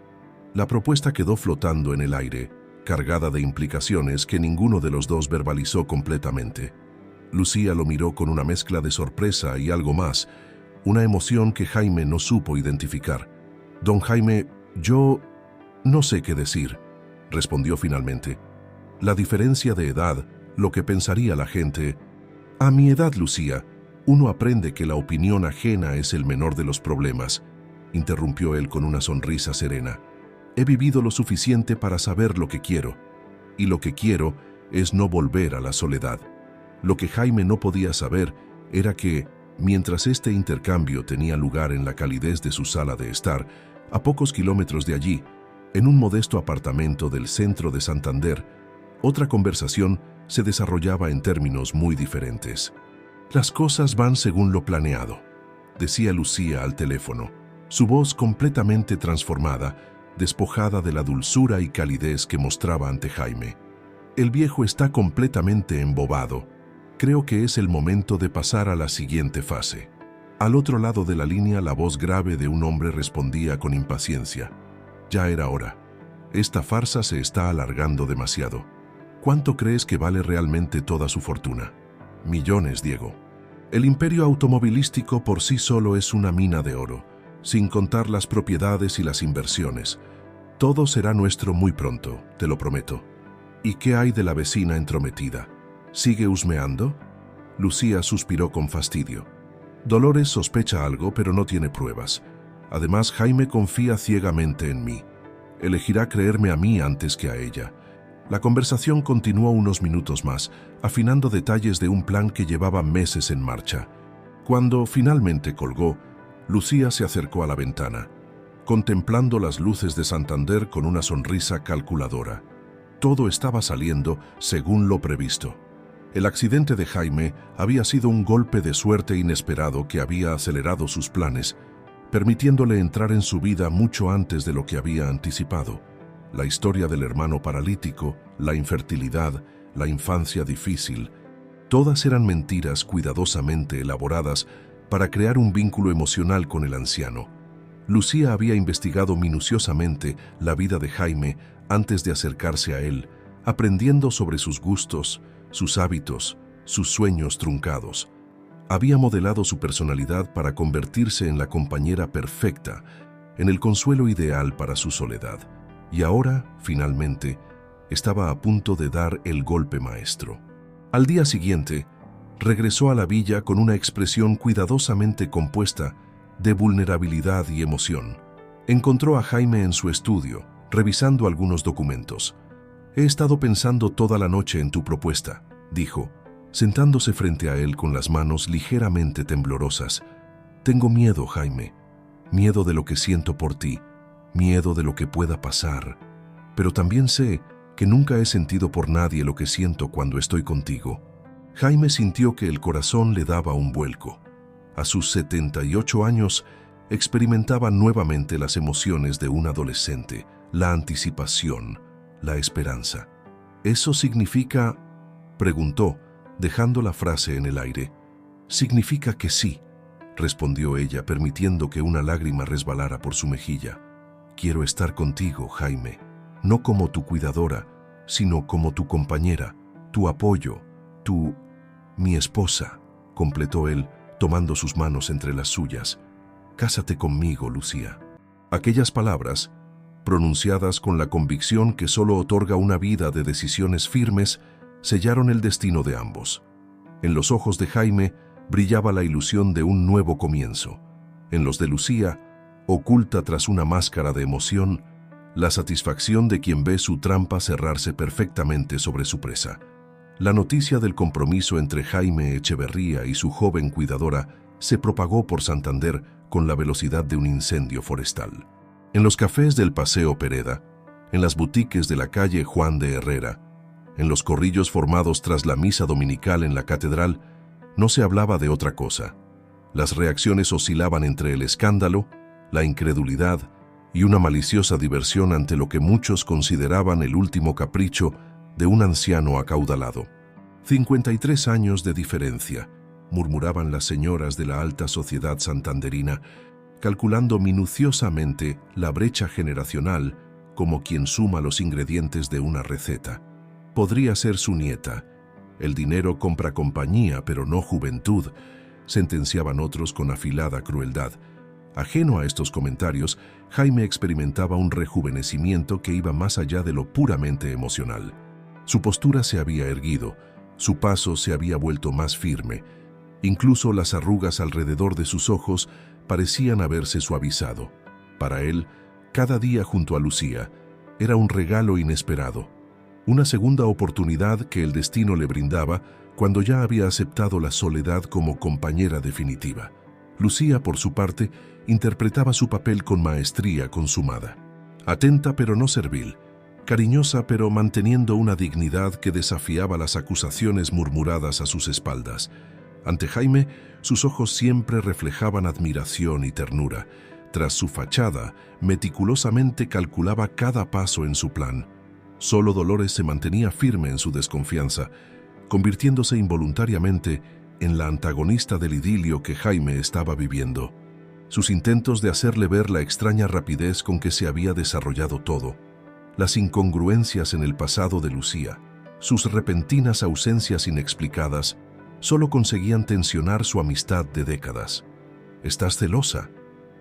La propuesta quedó flotando en el aire, cargada de implicaciones que ninguno de los dos verbalizó completamente. Lucía lo miró con una mezcla de sorpresa y algo más, una emoción que Jaime no supo identificar. Don Jaime, yo no sé qué decir, respondió finalmente. La diferencia de edad, lo que pensaría la gente. A mi edad, Lucía, uno aprende que la opinión ajena es el menor de los problemas, interrumpió él con una sonrisa serena. He vivido lo suficiente para saber lo que quiero, y lo que quiero es no volver a la soledad. Lo que Jaime no podía saber era que, mientras este intercambio tenía lugar en la calidez de su sala de estar, a pocos kilómetros de allí, en un modesto apartamento del centro de Santander, otra conversación se desarrollaba en términos muy diferentes. Las cosas van según lo planeado, decía Lucía al teléfono, su voz completamente transformada, despojada de la dulzura y calidez que mostraba ante Jaime. El viejo está completamente embobado. Creo que es el momento de pasar a la siguiente fase. Al otro lado de la línea, la voz grave de un hombre respondía con impaciencia. Ya era hora. Esta farsa se está alargando demasiado. ¿Cuánto crees que vale realmente toda su fortuna? Millones, Diego. El imperio automovilístico por sí solo es una mina de oro, sin contar las propiedades y las inversiones. Todo será nuestro muy pronto, te lo prometo. ¿Y qué hay de la vecina entrometida? ¿Sigue husmeando? Lucía suspiró con fastidio. Dolores sospecha algo, pero no tiene pruebas. Además, Jaime confía ciegamente en mí. Elegirá creerme a mí antes que a ella. La conversación continuó unos minutos más, afinando detalles de un plan que llevaba meses en marcha. Cuando finalmente colgó, Lucía se acercó a la ventana, contemplando las luces de Santander con una sonrisa calculadora. Todo estaba saliendo según lo previsto. El accidente de Jaime había sido un golpe de suerte inesperado que había acelerado sus planes, permitiéndole entrar en su vida mucho antes de lo que había anticipado. La historia del hermano paralítico, la infertilidad, la infancia difícil, todas eran mentiras cuidadosamente elaboradas para crear un vínculo emocional con el anciano. Lucía había investigado minuciosamente la vida de Jaime antes de acercarse a él, aprendiendo sobre sus gustos, sus hábitos, sus sueños truncados. Había modelado su personalidad para convertirse en la compañera perfecta, en el consuelo ideal para su soledad. Y ahora, finalmente, estaba a punto de dar el golpe maestro. Al día siguiente, regresó a la villa con una expresión cuidadosamente compuesta de vulnerabilidad y emoción. Encontró a Jaime en su estudio, revisando algunos documentos. He estado pensando toda la noche en tu propuesta, dijo, sentándose frente a él con las manos ligeramente temblorosas. Tengo miedo, Jaime, miedo de lo que siento por ti, miedo de lo que pueda pasar, pero también sé que nunca he sentido por nadie lo que siento cuando estoy contigo. Jaime sintió que el corazón le daba un vuelco. A sus 78 años, experimentaba nuevamente las emociones de un adolescente, la anticipación, la esperanza. ¿Eso significa?, preguntó, dejando la frase en el aire. Significa que sí, respondió ella, permitiendo que una lágrima resbalara por su mejilla. Quiero estar contigo, Jaime, no como tu cuidadora, sino como tu compañera, tu apoyo, mi esposa, completó él, tomando sus manos entre las suyas. Cásate conmigo, Lucía. Aquellas palabras, pronunciadas con la convicción que solo otorga una vida de decisiones firmes, sellaron el destino de ambos. En los ojos de Jaime brillaba la ilusión de un nuevo comienzo. En los de Lucía, oculta tras una máscara de emoción, la satisfacción de quien ve su trampa cerrarse perfectamente sobre su presa. La noticia del compromiso entre Jaime Echeverría y su joven cuidadora se propagó por Santander con la velocidad de un incendio forestal. En los cafés del Paseo Pereda, en las boutiques de la calle Juan de Herrera, en los corrillos formados tras la misa dominical en la catedral, no se hablaba de otra cosa. Las reacciones oscilaban entre el escándalo, la incredulidad y una maliciosa diversión ante lo que muchos consideraban el último capricho de un anciano acaudalado. 53 años de diferencia, murmuraban las señoras de la alta sociedad santanderina, calculando minuciosamente la brecha generacional como quien suma los ingredientes de una receta. Podría ser su nieta. El dinero compra compañía, pero no juventud, sentenciaban otros con afilada crueldad. Ajeno a estos comentarios, Jaime experimentaba un rejuvenecimiento que iba más allá de lo puramente emocional. Su postura se había erguido, su paso se había vuelto más firme. Incluso las arrugas alrededor de sus ojos parecían haberse suavizado. Para él, cada día junto a Lucía era un regalo inesperado, una segunda oportunidad que el destino le brindaba cuando ya había aceptado la soledad como compañera definitiva. Lucía, por su parte, interpretaba su papel con maestría consumada. Atenta pero no servil, cariñosa pero manteniendo una dignidad que desafiaba las acusaciones murmuradas a sus espaldas. Ante Jaime, sus ojos siempre reflejaban admiración y ternura. Tras su fachada, meticulosamente calculaba cada paso en su plan. Solo Dolores se mantenía firme en su desconfianza, convirtiéndose involuntariamente en la antagonista del idilio que Jaime estaba viviendo. Sus intentos de hacerle ver la extraña rapidez con que se había desarrollado todo, las incongruencias en el pasado de Lucía, sus repentinas ausencias inexplicadas, solo conseguían tensionar su amistad de décadas. «¿Estás celosa?»,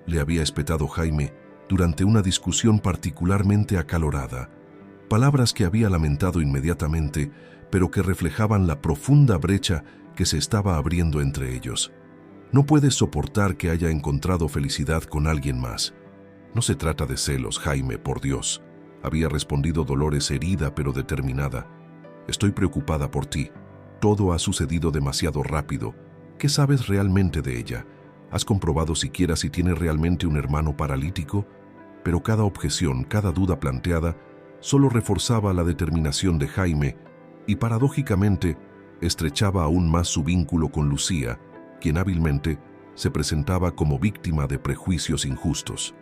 le había espetado Jaime durante una discusión particularmente acalorada, palabras que había lamentado inmediatamente, pero que reflejaban la profunda brecha que se estaba abriendo entre ellos. «No puedes soportar que haya encontrado felicidad con alguien más». «No se trata de celos, Jaime, por Dios», había respondido Dolores herida pero determinada. «Estoy preocupada por ti. Todo ha sucedido demasiado rápido. ¿Qué sabes realmente de ella? ¿Has comprobado siquiera si tiene realmente un hermano paralítico?» Pero cada objeción, cada duda planteada, solo reforzaba la determinación de Jaime y, paradójicamente, estrechaba aún más su vínculo con Lucía, quien hábilmente se presentaba como víctima de prejuicios injustos.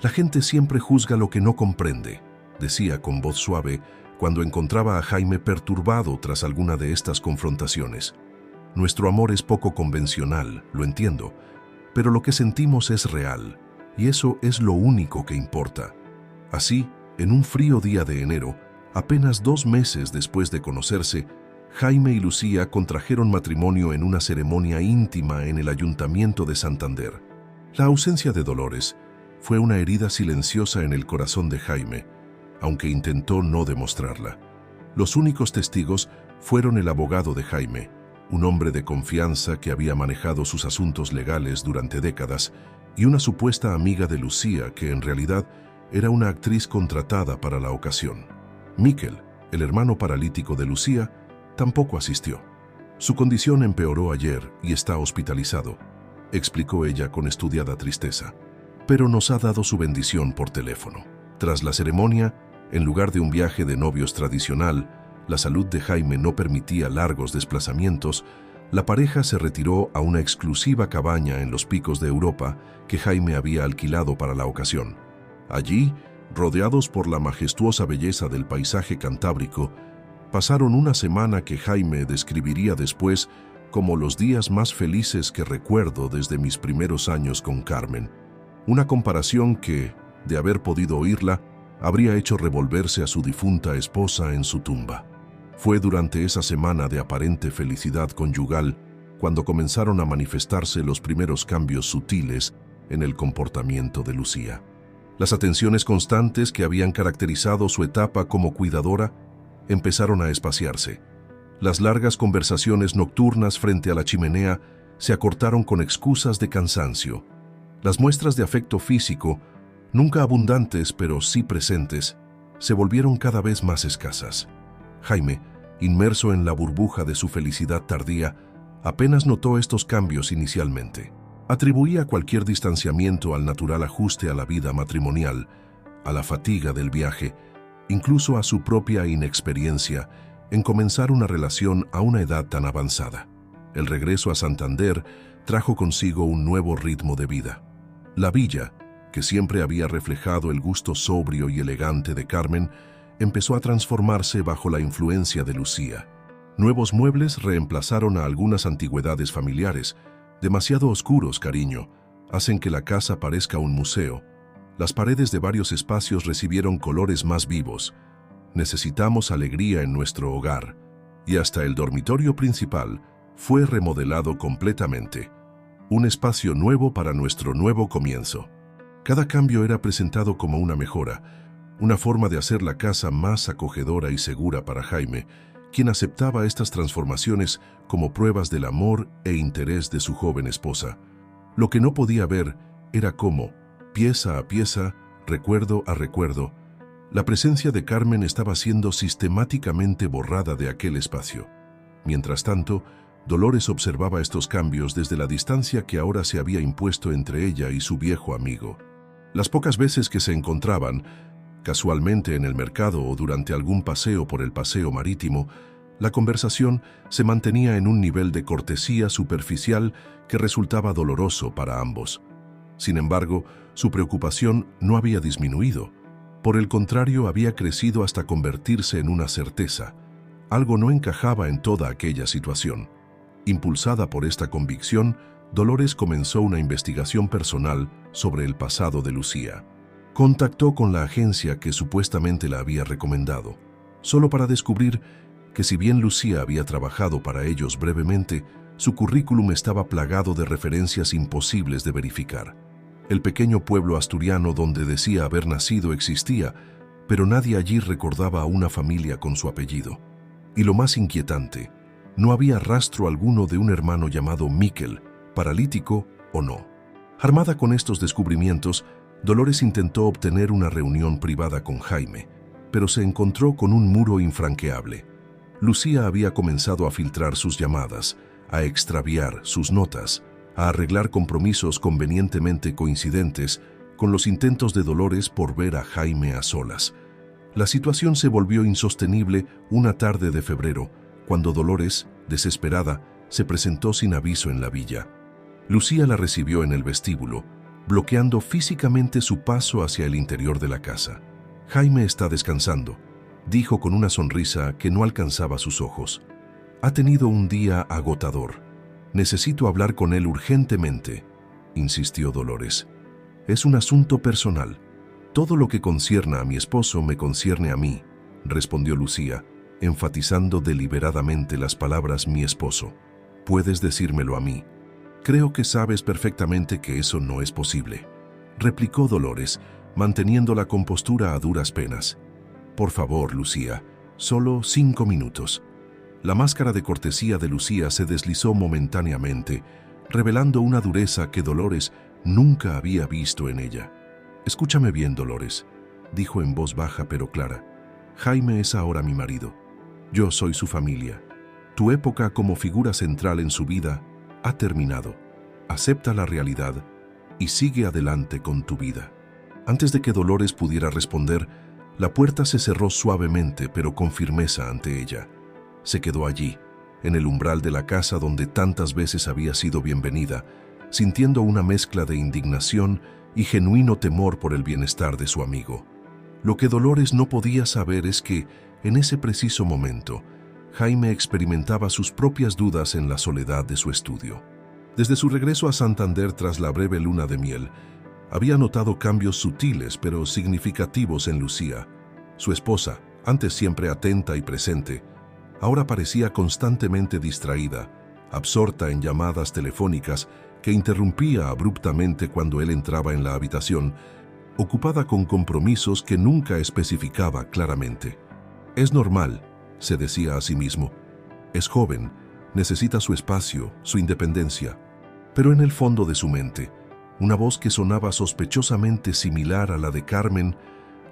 «La gente siempre juzga lo que no comprende», decía con voz suave cuando encontraba a Jaime perturbado tras alguna de estas confrontaciones. «Nuestro amor es poco convencional, lo entiendo, pero lo que sentimos es real, y eso es lo único que importa». Así, en un frío día de enero, apenas 2 meses después de conocerse, Jaime y Lucía contrajeron matrimonio en una ceremonia íntima en el Ayuntamiento de Santander. La ausencia de Dolores fue una herida silenciosa en el corazón de Jaime, aunque intentó no demostrarla. Los únicos testigos fueron el abogado de Jaime, un hombre de confianza que había manejado sus asuntos legales durante décadas, y una supuesta amiga de Lucía que en realidad era una actriz contratada para la ocasión. Miquel, el hermano paralítico de Lucía, tampoco asistió. «Su condición empeoró ayer y está hospitalizado», explicó ella con estudiada tristeza. «Pero nos ha dado su bendición por teléfono». Tras la ceremonia, en lugar de un viaje de novios tradicional, la salud de Jaime no permitía largos desplazamientos. La pareja se retiró a una exclusiva cabaña en los picos de Europa que Jaime había alquilado para la ocasión. Allí, rodeados por la majestuosa belleza del paisaje cantábrico, pasaron una semana que Jaime describiría después como los días más felices que recuerdo desde mis primeros años con Carmen. Una comparación que, de haber podido oírla, habría hecho revolverse a su difunta esposa en su tumba. Fue durante esa semana de aparente felicidad conyugal cuando comenzaron a manifestarse los primeros cambios sutiles en el comportamiento de Lucía. Las atenciones constantes que habían caracterizado su etapa como cuidadora empezaron a espaciarse. Las largas conversaciones nocturnas frente a la chimenea se acortaron con excusas de cansancio. Las muestras de afecto físico nunca abundantes pero sí presentes, se volvieron cada vez más escasas. Jaime, inmerso en la burbuja de su felicidad tardía, apenas notó estos cambios inicialmente. Atribuía cualquier distanciamiento al natural ajuste a la vida matrimonial, a la fatiga del viaje, incluso a su propia inexperiencia en comenzar una relación a una edad tan avanzada. El regreso a Santander trajo consigo un nuevo ritmo de vida. La villa, que siempre había reflejado el gusto sobrio y elegante de Carmen, empezó a transformarse bajo la influencia de Lucía. Nuevos muebles reemplazaron a algunas antigüedades familiares. Demasiado oscuros, cariño, hacen que la casa parezca un museo. Las paredes de varios espacios recibieron colores más vivos. Necesitamos alegría en nuestro hogar. Y hasta el dormitorio principal fue remodelado completamente. Un espacio nuevo para nuestro nuevo comienzo. Cada cambio era presentado como una mejora, una forma de hacer la casa más acogedora y segura para Jaime, quien aceptaba estas transformaciones como pruebas del amor e interés de su joven esposa. Lo que no podía ver era cómo, pieza a pieza, recuerdo a recuerdo, la presencia de Carmen estaba siendo sistemáticamente borrada de aquel espacio. Mientras tanto, Dolores observaba estos cambios desde la distancia que ahora se había impuesto entre ella y su viejo amigo. Las pocas veces que se encontraban, casualmente en el mercado o durante algún paseo por el paseo marítimo, la conversación se mantenía en un nivel de cortesía superficial que resultaba doloroso para ambos. Sin embargo, su preocupación no había disminuido. Por el contrario, había crecido hasta convertirse en una certeza. Algo no encajaba en toda aquella situación. Impulsada por esta convicción, Dolores comenzó una investigación personal sobre el pasado de Lucía. Contactó con la agencia que supuestamente la había recomendado, solo para descubrir que si bien Lucía había trabajado para ellos brevemente, su currículum estaba plagado de referencias imposibles de verificar. El pequeño pueblo asturiano donde decía haber nacido existía, pero nadie allí recordaba a una familia con su apellido. Y lo más inquietante, no había rastro alguno de un hermano llamado Miquel, paralítico o no. Armada con estos descubrimientos, Dolores intentó obtener una reunión privada con Jaime, pero se encontró con un muro infranqueable. Lucía había comenzado a filtrar sus llamadas, a extraviar sus notas, a arreglar compromisos convenientemente coincidentes con los intentos de Dolores por ver a Jaime a solas. La situación se volvió insostenible una tarde de febrero, cuando Dolores, desesperada, se presentó sin aviso en la villa. Lucía la recibió en el vestíbulo, bloqueando físicamente su paso hacia el interior de la casa. «Jaime está descansando», dijo con una sonrisa que no alcanzaba sus ojos. «Ha tenido un día agotador. Necesito hablar con él urgentemente», insistió Dolores. «Es un asunto personal. Todo lo que concierna a mi esposo me concierne a mí», respondió Lucía, enfatizando deliberadamente las palabras «mi esposo». «Puedes decírmelo a mí». «Creo que sabes perfectamente que eso no es posible», replicó Dolores, manteniendo la compostura a duras penas. «Por favor, Lucía, solo 5 minutos». La máscara de cortesía de Lucía se deslizó momentáneamente, revelando una dureza que Dolores nunca había visto en ella. «Escúchame bien, Dolores», dijo en voz baja pero clara. «Jaime es ahora mi marido. Yo soy su familia. Tu época como figura central en su vida ha terminado. Acepta la realidad y sigue adelante con tu vida». Antes de que Dolores pudiera responder, la puerta se cerró suavemente pero con firmeza ante ella. Se quedó allí, en el umbral de la casa donde tantas veces había sido bienvenida, sintiendo una mezcla de indignación y genuino temor por el bienestar de su amigo. Lo que Dolores no podía saber es que, en ese preciso momento, Jaime experimentaba sus propias dudas en la soledad de su estudio. Desde su regreso a Santander tras la breve luna de miel, había notado cambios sutiles pero significativos en Lucía. Su esposa, antes siempre atenta y presente, ahora parecía constantemente distraída, absorta en llamadas telefónicas que interrumpía abruptamente cuando él entraba en la habitación, ocupada con compromisos que nunca especificaba claramente. «Es normal», se decía a sí mismo. «Es joven, necesita su espacio, su independencia». Pero en el fondo de su mente, Una voz que sonaba sospechosamente similar a la de Carmen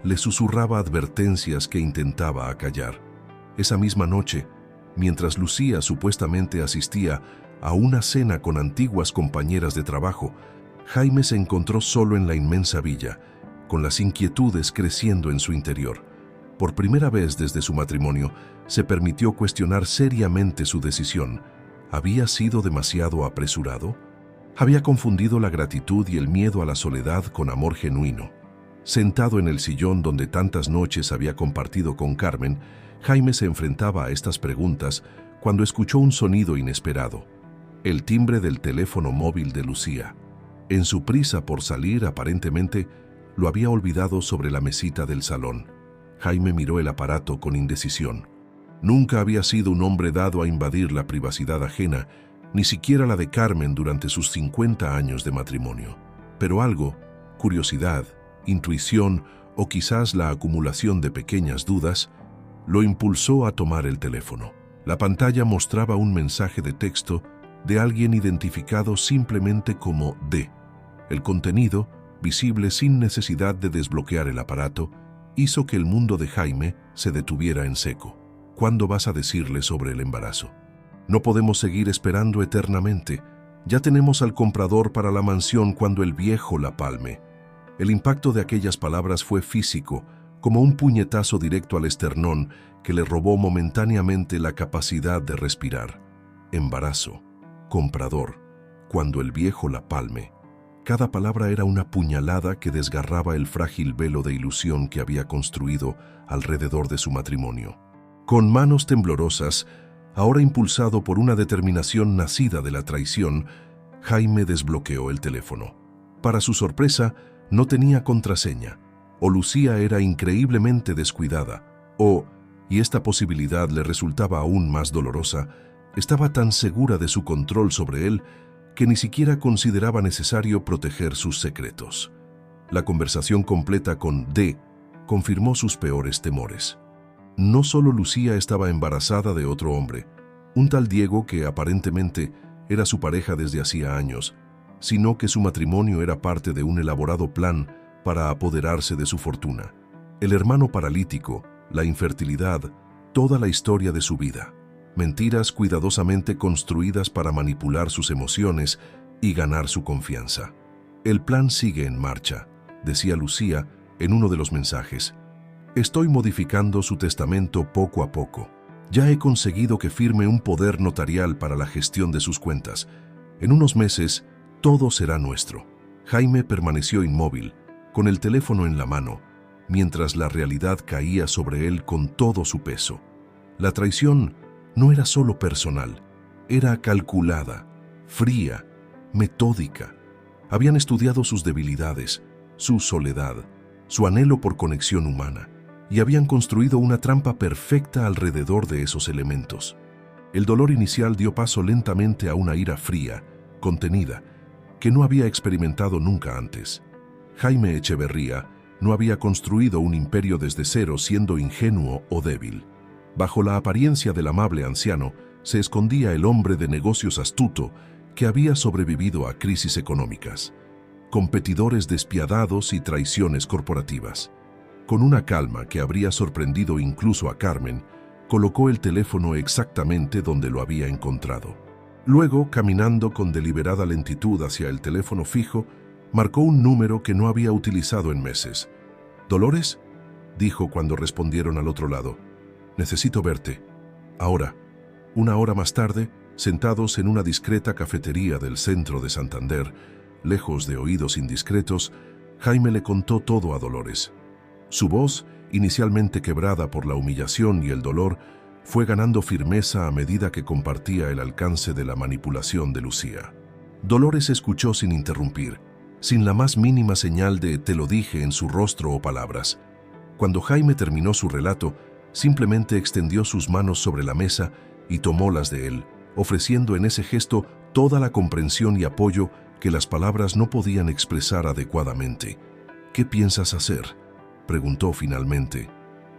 le susurraba advertencias que intentaba acallar. Esa misma noche, mientras Lucía supuestamente asistía a una cena con antiguas compañeras de trabajo, Jaime se encontró solo en la inmensa villa, con las inquietudes creciendo en su interior. Por primera vez desde su matrimonio, se permitió cuestionar seriamente su decisión. ¿Había sido demasiado apresurado? Había confundido la gratitud y el miedo a la soledad con amor genuino. Sentado en el sillón donde tantas noches había compartido con Carmen, Jaime se enfrentaba a estas preguntas cuando escuchó un sonido inesperado: el timbre del teléfono móvil de Lucía. En su prisa por salir, aparentemente, lo había olvidado sobre la mesita del salón. Jaime miró el aparato con indecisión. Nunca había sido un hombre dado a invadir la privacidad ajena, ni siquiera la de Carmen durante sus 50 años de matrimonio. Pero algo, curiosidad, intuición o quizás la acumulación de pequeñas dudas, lo impulsó a tomar el teléfono. La pantalla mostraba un mensaje de texto de alguien identificado simplemente como D. El contenido, visible sin necesidad de desbloquear el aparato, hizo que el mundo de Jaime se detuviera en seco. ¿Cuándo vas a decirle sobre el embarazo? No podemos seguir esperando eternamente. Ya tenemos al comprador para la mansión cuando el viejo la palme. El impacto de aquellas palabras fue físico, como un puñetazo directo al esternón que le robó momentáneamente la capacidad de respirar. Embarazo, comprador, cuando el viejo la palme. Cada palabra era una puñalada que desgarraba el frágil velo de ilusión que había construido alrededor de su matrimonio. Con manos temblorosas, ahora impulsado por una determinación nacida de la traición, Jaime desbloqueó el teléfono. Para su sorpresa, no tenía contraseña. O Lucía era increíblemente descuidada, o, y esta posibilidad le resultaba aún más dolorosa, estaba tan segura de su control sobre él que ni siquiera consideraba necesario proteger sus secretos. La conversación completa con D confirmó sus peores temores. No solo Lucía estaba embarazada de otro hombre, un tal Diego que aparentemente era su pareja desde hacía años, sino que su matrimonio era parte de un elaborado plan para apoderarse de su fortuna. El hermano paralítico, la infertilidad, toda la historia de su vida. Mentiras cuidadosamente construidas para manipular sus emociones y ganar su confianza. El plan sigue en marcha, decía Lucía en uno de los mensajes. Estoy modificando su testamento poco a poco. Ya he conseguido que firme un poder notarial para la gestión de sus cuentas. En unos meses, todo será nuestro. Jaime permaneció inmóvil, con el teléfono en la mano, mientras la realidad caía sobre él con todo su peso. La traición no era solo personal, era calculada, fría, metódica. Habían estudiado sus debilidades, su soledad, su anhelo por conexión humana, y habían construido una trampa perfecta alrededor de esos elementos. El dolor inicial dio paso lentamente a una ira fría, contenida, que no había experimentado nunca antes. Jaime Echeverría no había construido un imperio desde cero siendo ingenuo o débil. Bajo la apariencia del amable anciano se escondía el hombre de negocios astuto que había sobrevivido a crisis económicas, competidores despiadados y traiciones corporativas. Con una calma que habría sorprendido incluso a Carmen, colocó el teléfono exactamente donde lo había encontrado. Luego, caminando con deliberada lentitud hacia el teléfono fijo, marcó un número que no había utilizado en meses. «¿Dolores?», dijo cuando respondieron al otro lado. «Necesito verte. Ahora». Una hora más tarde, sentados en una discreta cafetería del centro de Santander, lejos de oídos indiscretos, Jaime le contó todo a Dolores. Su voz, inicialmente quebrada por la humillación y el dolor, fue ganando firmeza a medida que compartía el alcance de la manipulación de Lucía. Dolores escuchó sin interrumpir, sin la más mínima señal de «te lo dije» en su rostro o palabras. Cuando Jaime terminó su relato, simplemente extendió sus manos sobre la mesa y tomó las de él, ofreciendo en ese gesto toda la comprensión y apoyo que las palabras no podían expresar adecuadamente. «¿Qué piensas hacer?», preguntó finalmente.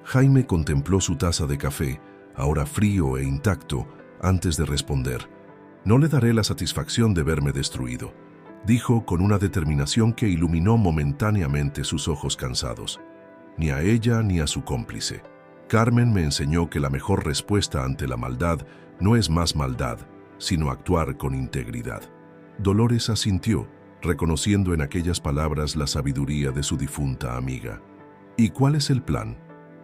Jaime contempló su taza de café, ahora frío e intacto, antes de responder. «No le daré la satisfacción de verme destruido. dijo con una determinación que iluminó momentáneamente sus ojos cansados. Ni a ella ni a su cómplice. Carmen me enseñó que la mejor respuesta ante la maldad no es más maldad, sino actuar con integridad. Dolores asintió, reconociendo en aquellas palabras la sabiduría de su difunta amiga. ¿Y cuál es el plan?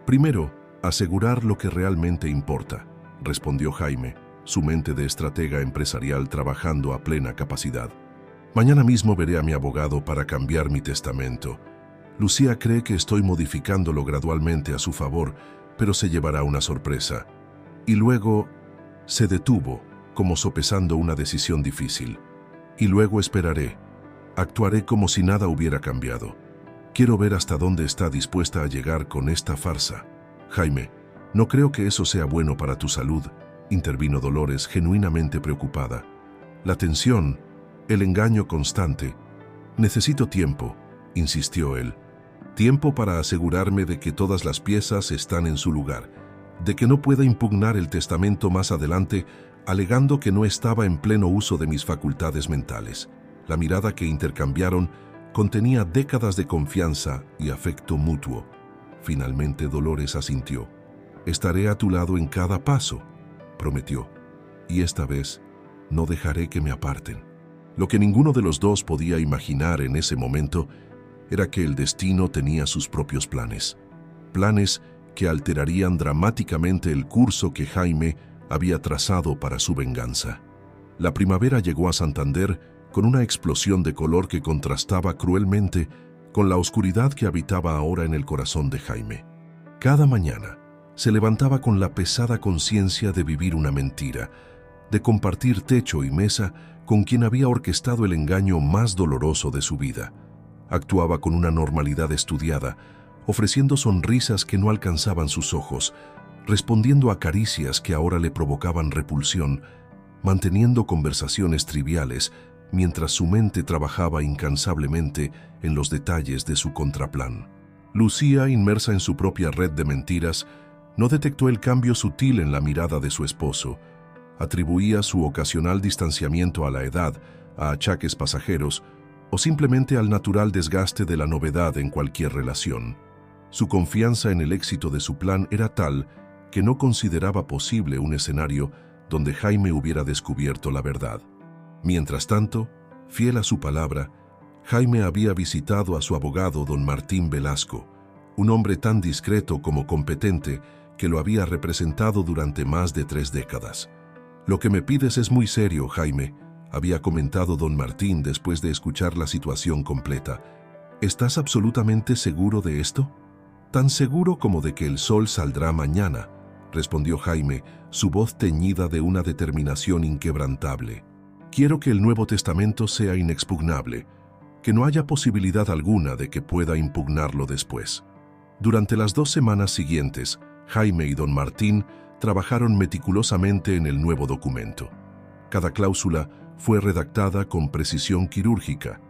Primero, asegurar lo que realmente importa, respondió Jaime, su mente de estratega empresarial trabajando a plena capacidad. Mañana mismo veré a mi abogado para cambiar mi testamento. Lucía cree que estoy modificándolo gradualmente a su favor, pero se llevará una sorpresa. Y luego se detuvo, como sopesando una decisión difícil. Y luego esperaré. Actuaré como si nada hubiera cambiado. Quiero ver hasta dónde está dispuesta a llegar con esta farsa. Jaime, no creo que eso sea bueno para tu salud, intervino Dolores, genuinamente preocupada. La tensión, el engaño constante. Necesito tiempo, insistió él. Tiempo para asegurarme de que todas las piezas están en su lugar, de que no pueda impugnar el testamento más adelante, alegando que no estaba en pleno uso de mis facultades mentales. La mirada que intercambiaron contenía décadas de confianza y afecto mutuo. Finalmente Dolores asintió. Estaré a tu lado en cada paso, prometió, y esta vez no dejaré que me aparten. Lo que ninguno de los dos podía imaginar en ese momento era que el destino tenía sus propios planes. Planes que alterarían dramáticamente el curso que Jaime había trazado para su venganza. La primavera llegó a Santander con una explosión de color que contrastaba cruelmente con la oscuridad que habitaba ahora en el corazón de Jaime. Cada mañana se levantaba con la pesada conciencia de vivir una mentira, de compartir techo y mesa con quien había orquestado el engaño más doloroso de su vida. Actuaba con una normalidad estudiada, ofreciendo sonrisas que no alcanzaban sus ojos, respondiendo a caricias que ahora le provocaban repulsión, manteniendo conversaciones triviales mientras su mente trabajaba incansablemente en los detalles de su contraplan. Lucía, inmersa en su propia red de mentiras, no detectó el cambio sutil en la mirada de su esposo. Atribuía su ocasional distanciamiento a la edad, a achaques pasajeros, o simplemente al natural desgaste de la novedad en cualquier relación. Su confianza en el éxito de su plan era tal que no consideraba posible un escenario donde Jaime hubiera descubierto la verdad. Mientras tanto, fiel a su palabra, Jaime había visitado a su abogado don Martín Velasco, un hombre tan discreto como competente que lo había representado durante más de 3 décadas. «Lo que me pides es muy serio, Jaime», había comentado don Martín después de escuchar la situación completa. «¿Estás absolutamente seguro de esto?» «Tan seguro como de que el sol saldrá mañana», respondió Jaime, su voz teñida de una determinación inquebrantable. «Quiero que el Nuevo Testamento sea inexpugnable, que no haya posibilidad alguna de que pueda impugnarlo después». Durante las 2 semanas siguientes, Jaime y don Martín trabajaron meticulosamente en el nuevo documento. Cada cláusula fue redactada con precisión quirúrgica,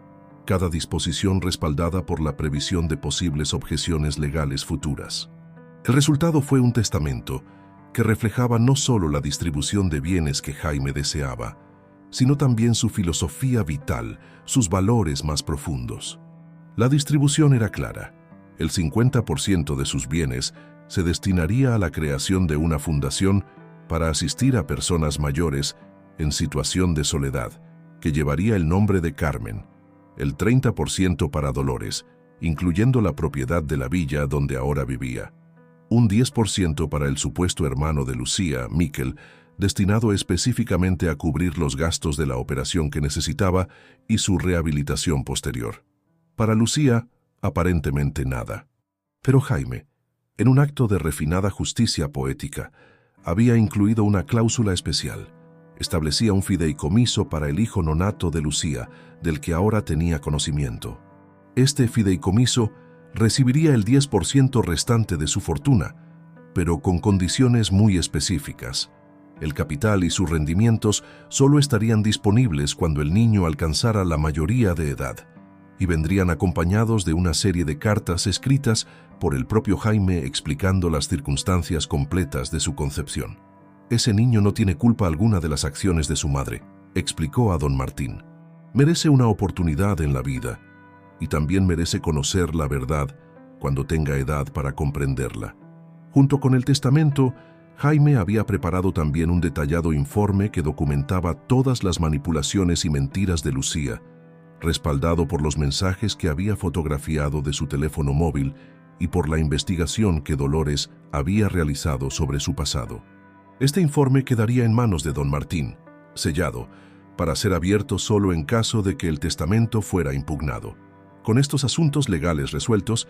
cada disposición respaldada por la previsión de posibles objeciones legales futuras. El resultado fue un testamento que reflejaba no solo la distribución de bienes que Jaime deseaba, sino también su filosofía vital, sus valores más profundos. La distribución era clara. El 50% de sus bienes se destinaría a la creación de una fundación para asistir a personas mayores en situación de soledad, que llevaría el nombre de Carmen, el 30% para Dolores, incluyendo la propiedad de la villa donde ahora vivía, un 10% para el supuesto hermano de Lucía, Miquel, destinado específicamente a cubrir los gastos de la operación que necesitaba y su rehabilitación posterior. Para Lucía, aparentemente nada. Pero Jaime, en un acto de refinada justicia poética, había incluido una cláusula especial. Establecía un fideicomiso para el hijo nonato de Lucía, del que ahora tenía conocimiento. Este fideicomiso recibiría el 10% restante de su fortuna, pero con condiciones muy específicas. El capital y sus rendimientos solo estarían disponibles cuando el niño alcanzara la mayoría de edad, y vendrían acompañados de una serie de cartas escritas por el propio Jaime explicando las circunstancias completas de su concepción. «Ese niño no tiene culpa alguna de las acciones de su madre», explicó a don Martín. Merece una oportunidad en la vida y también merece conocer la verdad cuando tenga edad para comprenderla. Junto con el testamento, Jaime había preparado también un detallado informe que documentaba todas las manipulaciones y mentiras de Lucía, respaldado por los mensajes que había fotografiado de su teléfono móvil y por la investigación que Dolores había realizado sobre su pasado. Este informe quedaría en manos de don Martín, sellado, para ser abierto solo en caso de que el testamento fuera impugnado. Con estos asuntos legales resueltos,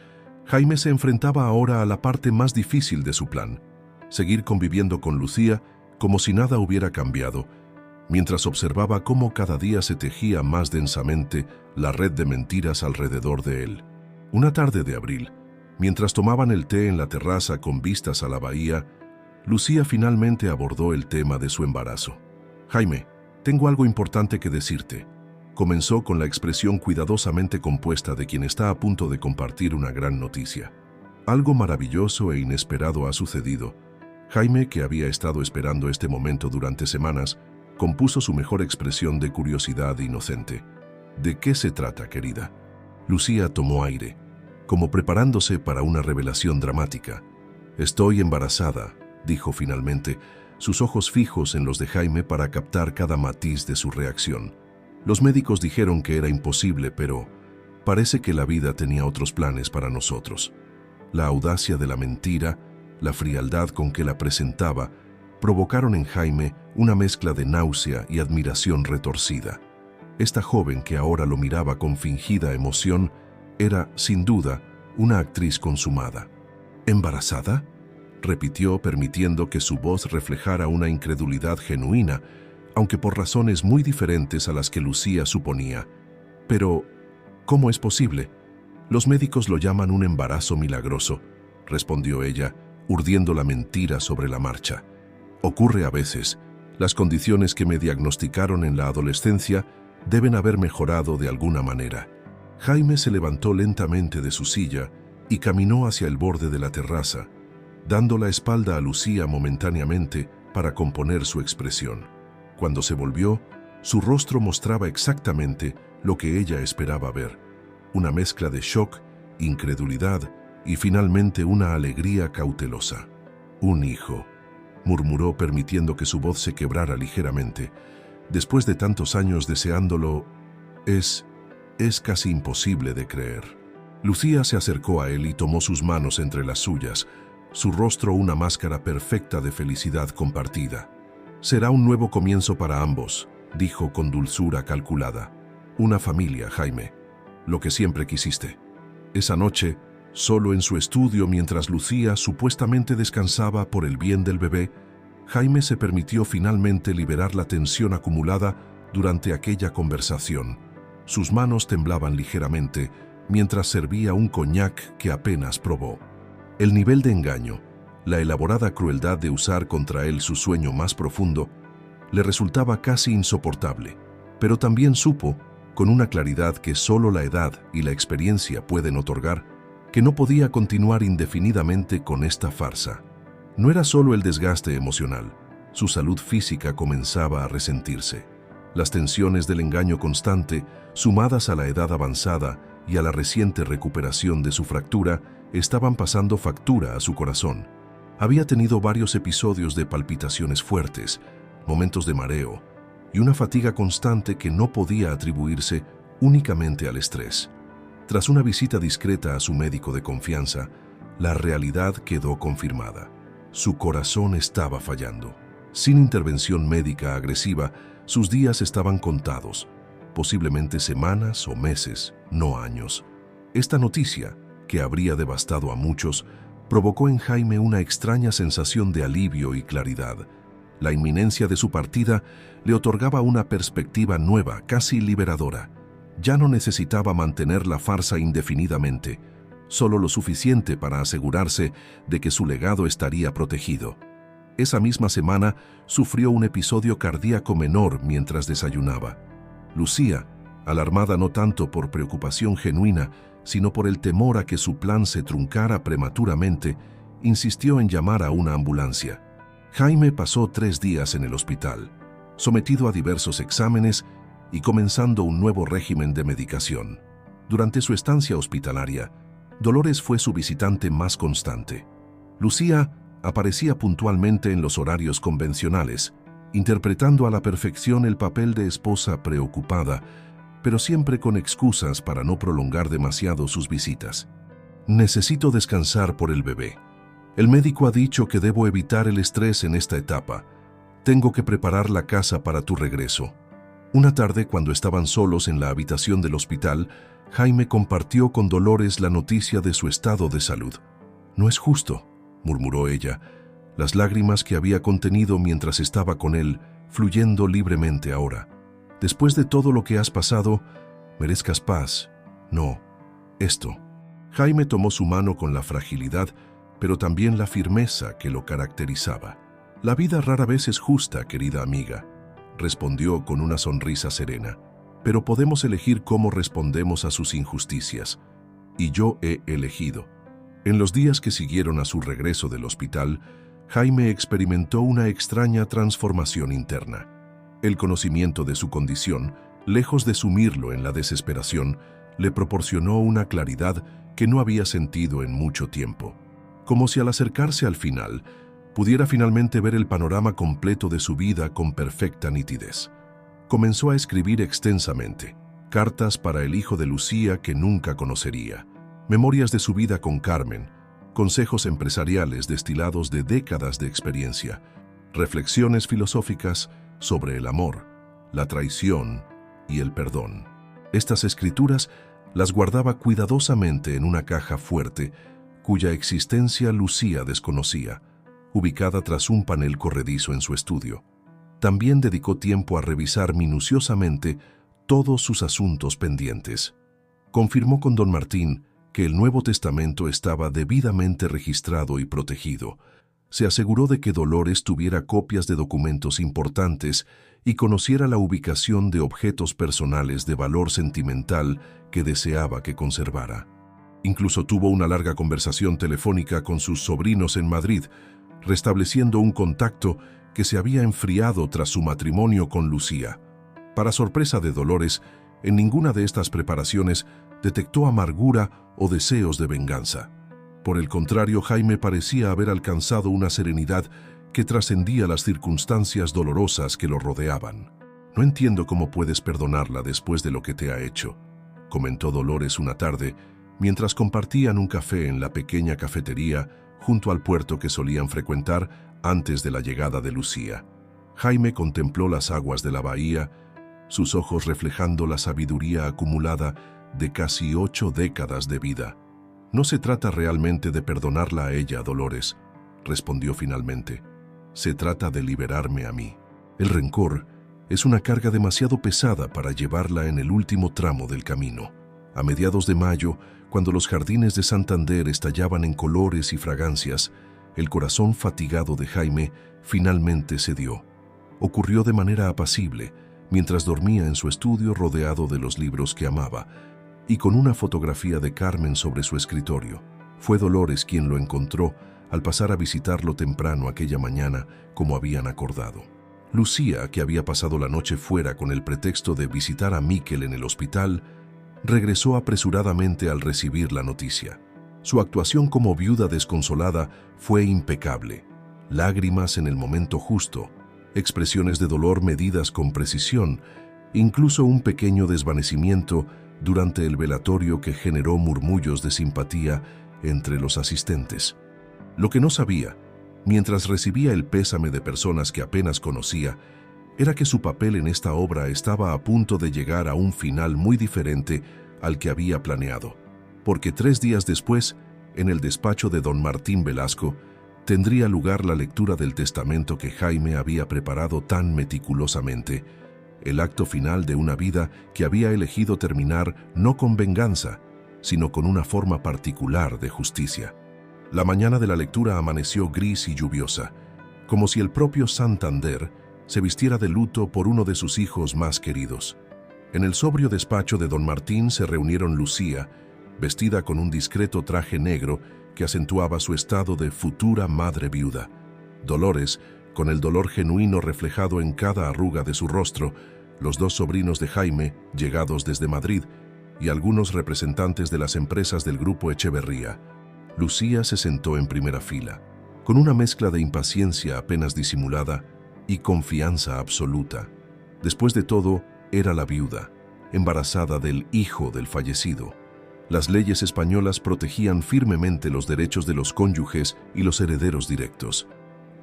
Jaime se enfrentaba ahora a la parte más difícil de su plan: seguir conviviendo con Lucía como si nada hubiera cambiado, mientras observaba cómo cada día se tejía más densamente la red de mentiras alrededor de él. Una tarde de abril, mientras tomaban el té en la terraza con vistas a la bahía, Lucía finalmente abordó el tema de su embarazo. «Jaime, tengo algo importante que decirte», comenzó con la expresión cuidadosamente compuesta de quien está a punto de compartir una gran noticia. Algo maravilloso e inesperado ha sucedido. Jaime, que había estado esperando este momento durante semanas, compuso su mejor expresión de curiosidad inocente. «¿De qué se trata, querida?». Lucía tomó aire, como preparándose para una revelación dramática. «Estoy embarazada», dijo finalmente, sus ojos fijos en los de Jaime para captar cada matiz de su reacción. Los médicos dijeron que era imposible, pero parece que la vida tenía otros planes para nosotros. La audacia de la mentira, la frialdad con que la presentaba, provocaron en Jaime una mezcla de náusea y admiración retorcida. Esta joven, que ahora lo miraba con fingida emoción, era, sin duda, una actriz consumada. «¿Embarazada?», repitió, permitiendo que su voz reflejara una incredulidad genuina, aunque por razones muy diferentes a las que Lucía suponía. «Pero, ¿cómo es posible? Los médicos lo llaman un embarazo milagroso», respondió ella, urdiendo la mentira sobre la marcha. «Ocurre a veces. Las condiciones que me diagnosticaron en la adolescencia deben haber mejorado de alguna manera». Jaime se levantó lentamente de su silla y caminó hacia el borde de la terraza, dando la espalda a Lucía momentáneamente para componer su expresión. Cuando se volvió, su rostro mostraba exactamente lo que ella esperaba ver: una mezcla de shock, incredulidad y finalmente una alegría cautelosa. «Un hijo», murmuró, permitiendo que su voz se quebrara ligeramente. «Después de tantos años deseándolo, es casi imposible de creer». Lucía se acercó a él y tomó sus manos entre las suyas, su rostro una máscara perfecta de felicidad compartida. «Será un nuevo comienzo para ambos», dijo con dulzura calculada. «Una familia, Jaime, lo que siempre quisiste». Esa noche, solo en su estudio mientras Lucía supuestamente descansaba por el bien del bebé, Jaime se permitió finalmente liberar la tensión acumulada durante aquella conversación. Sus manos temblaban ligeramente mientras servía un coñac que apenas probó. El nivel de engaño, la elaborada crueldad de usar contra él su sueño más profundo, le resultaba casi insoportable, pero también supo, con una claridad que solo la edad y la experiencia pueden otorgar, que no podía continuar indefinidamente con esta farsa. No era solo el desgaste emocional, su salud física comenzaba a resentirse. Las tensiones del engaño constante, sumadas a la edad avanzada y a la reciente recuperación de su fractura, estaban pasando factura a su corazón. Había tenido varios episodios de palpitaciones fuertes, momentos de mareo y una fatiga constante que no podía atribuirse únicamente al estrés. Tras una visita discreta a su médico de confianza, la realidad quedó confirmada. Su corazón estaba fallando. Sin intervención médica agresiva, sus días estaban contados, posiblemente semanas o meses, no años. Esta noticia, que habría devastado a muchos, provocó en Jaime una extraña sensación de alivio y claridad. La inminencia de su partida le otorgaba una perspectiva nueva, casi liberadora. Ya no necesitaba mantener la farsa indefinidamente, solo lo suficiente para asegurarse de que su legado estaría protegido. Esa misma semana sufrió un episodio cardíaco menor mientras desayunaba. Lucía, alarmada no tanto por preocupación genuina, sino por el temor a que su plan se truncara prematuramente, insistió en llamar a una ambulancia. Jaime pasó 3 días en el hospital, sometido a diversos exámenes y comenzando un nuevo régimen de medicación. Durante su estancia hospitalaria, Dolores fue su visitante más constante. Lucía aparecía puntualmente en los horarios convencionales, interpretando a la perfección el papel de esposa preocupada, pero siempre con excusas para no prolongar demasiado sus visitas. Necesito descansar por el bebé. El médico ha dicho que debo evitar el estrés en esta etapa. Tengo que preparar la casa para tu regreso. Una tarde, cuando estaban solos en la habitación del hospital, Jaime compartió con Dolores la noticia de su estado de salud. «No es justo», murmuró ella, las lágrimas que había contenido mientras estaba con él, fluyendo libremente ahora. «Después de todo lo que has pasado, merezcas paz. No, esto». Jaime tomó su mano con la fragilidad, pero también la firmeza que lo caracterizaba. «La vida rara vez es justa, querida amiga», respondió con una sonrisa serena. «Pero podemos elegir cómo respondemos a sus injusticias. Y yo he elegido». En los días que siguieron a su regreso del hospital, Jaime experimentó una extraña transformación interna. El conocimiento de su condición, lejos de sumirlo en la desesperación, le proporcionó una claridad que no había sentido en mucho tiempo. Como si al acercarse al final, pudiera finalmente ver el panorama completo de su vida con perfecta nitidez. Comenzó a escribir extensamente, cartas para el hijo de Lucía que nunca conocería, memorias de su vida con Carmen, consejos empresariales destilados de décadas de experiencia, reflexiones filosóficas sobre el amor, la traición y el perdón. Estas escrituras las guardaba cuidadosamente en una caja fuerte, cuya existencia Lucía desconocía, ubicada tras un panel corredizo en su estudio. También dedicó tiempo a revisar minuciosamente todos sus asuntos pendientes. Confirmó con don Martín que el Nuevo Testamento estaba debidamente registrado y protegido. Se aseguró de que Dolores tuviera copias de documentos importantes y conociera la ubicación de objetos personales de valor sentimental que deseaba que conservara. Incluso tuvo una larga conversación telefónica con sus sobrinos en Madrid, restableciendo un contacto que se había enfriado tras su matrimonio con Lucía. Para sorpresa de Dolores, en ninguna de estas preparaciones detectó amargura o deseos de venganza. Por el contrario, Jaime parecía haber alcanzado una serenidad que trascendía las circunstancias dolorosas que lo rodeaban. «No entiendo cómo puedes perdonarla después de lo que te ha hecho», comentó Dolores una tarde, mientras compartían un café en la pequeña cafetería junto al puerto que solían frecuentar antes de la llegada de Lucía. Jaime contempló las aguas de la bahía, sus ojos reflejando la sabiduría acumulada de casi 8 décadas de vida. «No se trata realmente de perdonarla a ella, Dolores», respondió finalmente. «Se trata de liberarme a mí. El rencor es una carga demasiado pesada para llevarla en el último tramo del camino». A mediados de mayo, cuando los jardines de Santander estallaban en colores y fragancias, el corazón fatigado de Jaime finalmente cedió. Ocurrió de manera apacible, mientras dormía en su estudio rodeado de los libros que amaba, y con una fotografía de Carmen sobre su escritorio. Fue Dolores quien lo encontró al pasar a visitarlo temprano aquella mañana, como habían acordado. Lucía, que había pasado la noche fuera con el pretexto de visitar a Miquel en el hospital, regresó apresuradamente al recibir la noticia. Su actuación como viuda desconsolada fue impecable. Lágrimas en el momento justo, expresiones de dolor medidas con precisión, incluso un pequeño desvanecimiento durante el velatorio que generó murmullos de simpatía entre los asistentes. Lo que no sabía, mientras recibía el pésame de personas que apenas conocía, era que su papel en esta obra estaba a punto de llegar a un final muy diferente al que había planeado, porque 3 días después, en el despacho de don Martín Velasco, tendría lugar la lectura del testamento que Jaime había preparado tan meticulosamente, el acto final de una vida que había elegido terminar no con venganza, sino con una forma particular de justicia. La mañana de la lectura amaneció gris y lluviosa, como si el propio Santander se vistiera de luto por uno de sus hijos más queridos. En el sobrio despacho de don Martín se reunieron Lucía, vestida con un discreto traje negro que acentuaba su estado de futura madre viuda. Dolores, con el dolor genuino reflejado en cada arruga de su rostro, los dos sobrinos de Jaime, llegados desde Madrid, y algunos representantes de las empresas del grupo Echeverría. Lucía se sentó en primera fila, con una mezcla de impaciencia apenas disimulada y confianza absoluta. Después de todo, era la viuda, embarazada del hijo del fallecido. Las leyes españolas protegían firmemente los derechos de los cónyuges y los herederos directos.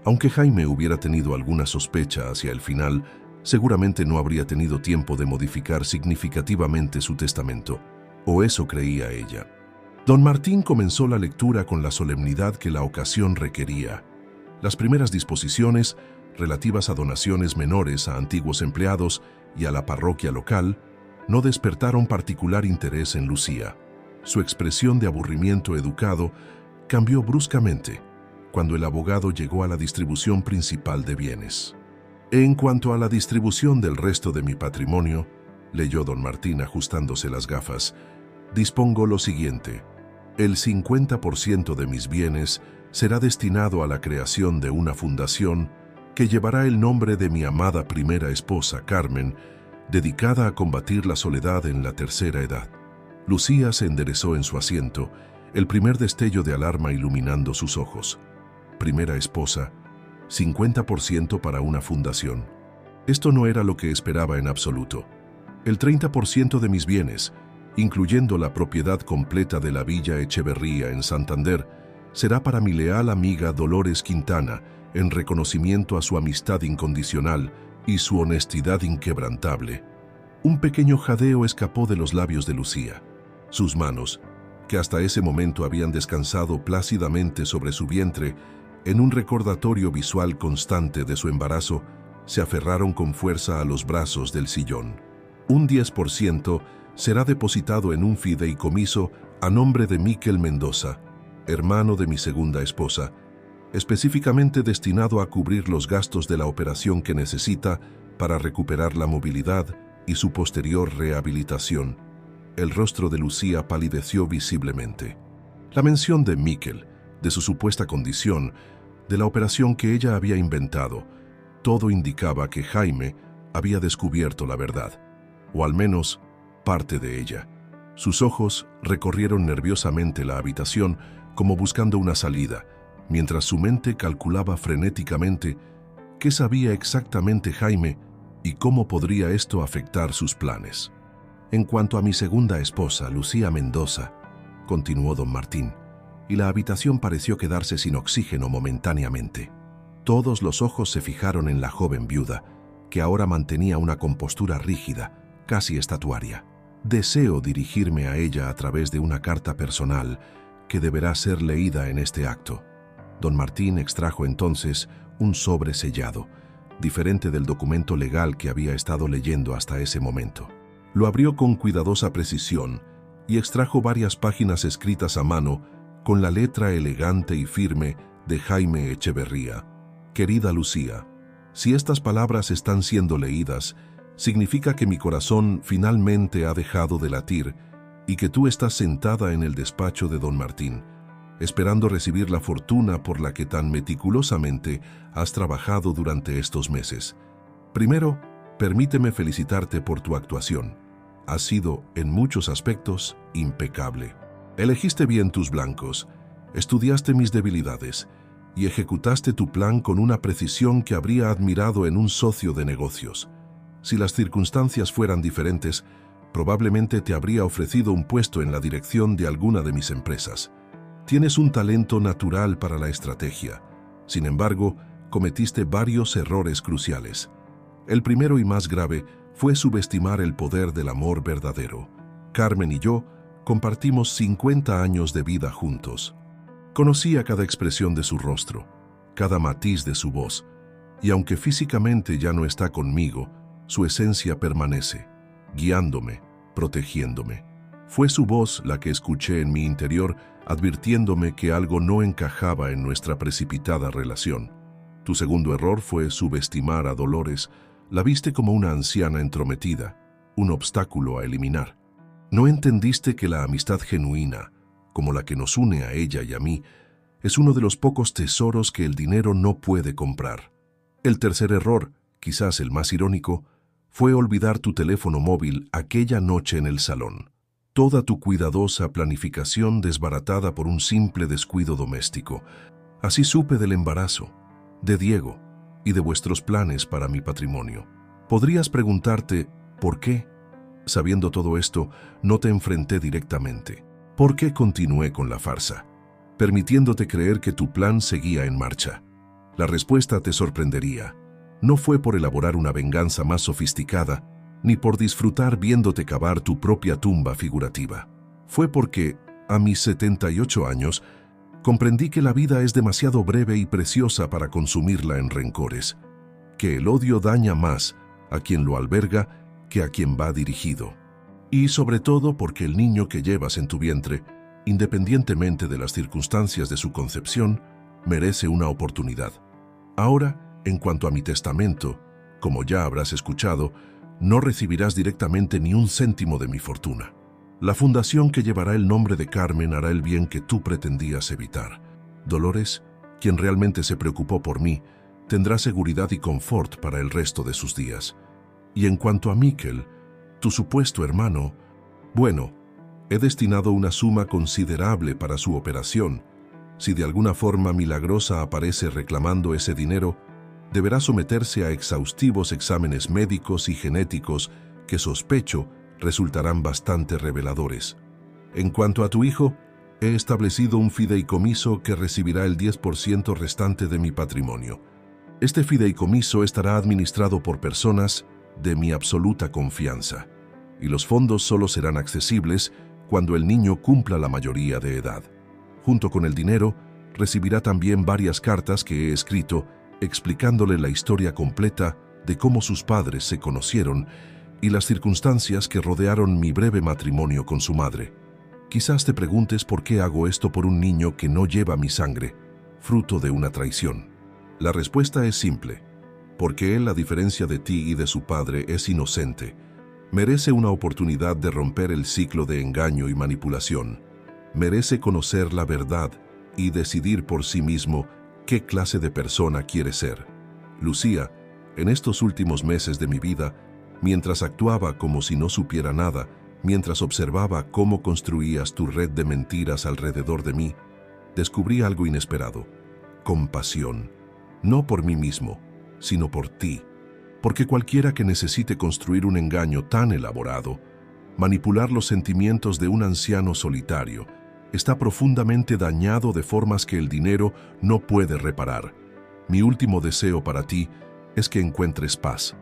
Aunque Jaime hubiera tenido alguna sospecha hacia el final, seguramente no habría tenido tiempo de modificar significativamente su testamento, o eso creía ella. Don Martín comenzó la lectura con la solemnidad que la ocasión requería. Las primeras disposiciones, relativas a donaciones menores a antiguos empleados y a la parroquia local, no despertaron particular interés en Lucía. Su expresión de aburrimiento educado cambió bruscamente cuando el abogado llegó a la distribución principal de bienes. En cuanto a la distribución del resto de mi patrimonio, leyó don Martín ajustándose las gafas, dispongo lo siguiente. El 50% de mis bienes será destinado a la creación de una fundación que llevará el nombre de mi amada primera esposa, Carmen, dedicada a combatir la soledad en la tercera edad. Lucía se enderezó en su asiento, el primer destello de alarma iluminando sus ojos. Primera esposa, 50% para una fundación. Esto no era lo que esperaba en absoluto. El 30% de mis bienes, incluyendo la propiedad completa de la Villa Echeverría en Santander, será para mi leal amiga Dolores Quintana, en reconocimiento a su amistad incondicional y su honestidad inquebrantable. Un pequeño jadeo escapó de los labios de Lucía. Sus manos, que hasta ese momento habían descansado plácidamente sobre su vientre, en un recordatorio visual constante de su embarazo, se aferraron con fuerza a los brazos del sillón. Un 10% será depositado en un fideicomiso a nombre de Miquel Mendoza, hermano de mi segunda esposa, específicamente destinado a cubrir los gastos de la operación que necesita para recuperar la movilidad y su posterior rehabilitación. El rostro de Lucía palideció visiblemente. La mención de Miquel, de su supuesta condición, de la operación que ella había inventado, todo indicaba que Jaime había descubierto la verdad, o al menos parte de ella. Sus ojos recorrieron nerviosamente la habitación como buscando una salida, mientras su mente calculaba frenéticamente qué sabía exactamente Jaime y cómo podría esto afectar sus planes. En cuanto a mi segunda esposa, Lucía Mendoza, continuó don Martín, y la habitación pareció quedarse sin oxígeno momentáneamente. Todos los ojos se fijaron en la joven viuda, que ahora mantenía una compostura rígida, casi estatuaria. Deseo dirigirme a ella a través de una carta personal que deberá ser leída en este acto. Don Martín extrajo entonces un sobre sellado, diferente del documento legal que había estado leyendo hasta ese momento. Lo abrió con cuidadosa precisión y extrajo varias páginas escritas a mano con la letra elegante y firme de Jaime Echeverría. Querida Lucía, si estas palabras están siendo leídas, significa que mi corazón finalmente ha dejado de latir y que tú estás sentada en el despacho de don Martín, esperando recibir la fortuna por la que tan meticulosamente has trabajado durante estos meses. Primero, permíteme felicitarte por tu actuación. Has sido, en muchos aspectos, impecable. Elegiste bien tus blancos, estudiaste mis debilidades y ejecutaste tu plan con una precisión que habría admirado en un socio de negocios. Si las circunstancias fueran diferentes, probablemente te habría ofrecido un puesto en la dirección de alguna de mis empresas. Tienes un talento natural para la estrategia. Sin embargo, cometiste varios errores cruciales. El primero y más grave fue subestimar el poder del amor verdadero. Carmen y yo compartimos 50 años de vida juntos. Conocía cada expresión de su rostro, cada matiz de su voz, y aunque físicamente ya no está conmigo, su esencia permanece, guiándome, protegiéndome. Fue su voz la que escuché en mi interior, advirtiéndome que algo no encajaba en nuestra precipitada relación. Tu segundo error fue subestimar a Dolores. La viste como una anciana entrometida, un obstáculo a eliminar. No entendiste que la amistad genuina, como la que nos une a ella y a mí, es uno de los pocos tesoros que el dinero no puede comprar. El tercer error, quizás el más irónico, fue olvidar tu teléfono móvil aquella noche en el salón. Toda tu cuidadosa planificación desbaratada por un simple descuido doméstico. Así supe del embarazo, de Diego y de vuestros planes para mi patrimonio. Podrías preguntarte, ¿por qué? Sabiendo todo esto, no te enfrenté directamente. ¿Por qué continué con la farsa, permitiéndote creer que tu plan seguía en marcha? La respuesta te sorprendería. No fue por elaborar una venganza más sofisticada, ni por disfrutar viéndote cavar tu propia tumba figurativa. Fue porque, a mis 78 años, comprendí que la vida es demasiado breve y preciosa para consumirla en rencores, que el odio daña más a quien lo alberga que a quien va dirigido. Y sobre todo porque el niño que llevas en tu vientre, independientemente de las circunstancias de su concepción, merece una oportunidad. Ahora, en cuanto a mi testamento, como ya habrás escuchado, no recibirás directamente ni un céntimo de mi fortuna. La fundación que llevará el nombre de Carmen hará el bien que tú pretendías evitar. Dolores, quien realmente se preocupó por mí, tendrá seguridad y confort para el resto de sus días. Y en cuanto a Miquel, tu supuesto hermano, bueno, he destinado una suma considerable para su operación. Si de alguna forma milagrosa aparece reclamando ese dinero, deberá someterse a exhaustivos exámenes médicos y genéticos que sospecho resultarán bastante reveladores. En cuanto a tu hijo, he establecido un fideicomiso que recibirá el 10% restante de mi patrimonio. Este fideicomiso estará administrado por personas de mi absoluta confianza, y los fondos solo serán accesibles cuando el niño cumpla la mayoría de edad. Junto con el dinero, recibirá también varias cartas que he escrito explicándole la historia completa de cómo sus padres se conocieron y las circunstancias que rodearon mi breve matrimonio con su madre. Quizás te preguntes por qué hago esto por un niño que no lleva mi sangre, fruto de una traición. La respuesta es simple. Porque él, a diferencia de ti y de su padre, es inocente. Merece una oportunidad de romper el ciclo de engaño y manipulación. Merece conocer la verdad y decidir por sí mismo qué clase de persona quiere ser. Lucía, en estos últimos meses de mi vida, mientras actuaba como si no supiera nada, mientras observaba cómo construías tu red de mentiras alrededor de mí, descubrí algo inesperado. Compasión. No por mí mismo, sino por ti. Porque cualquiera que necesite construir un engaño tan elaborado, manipular los sentimientos de un anciano solitario, está profundamente dañado de formas que el dinero no puede reparar. Mi último deseo para ti es que encuentres paz,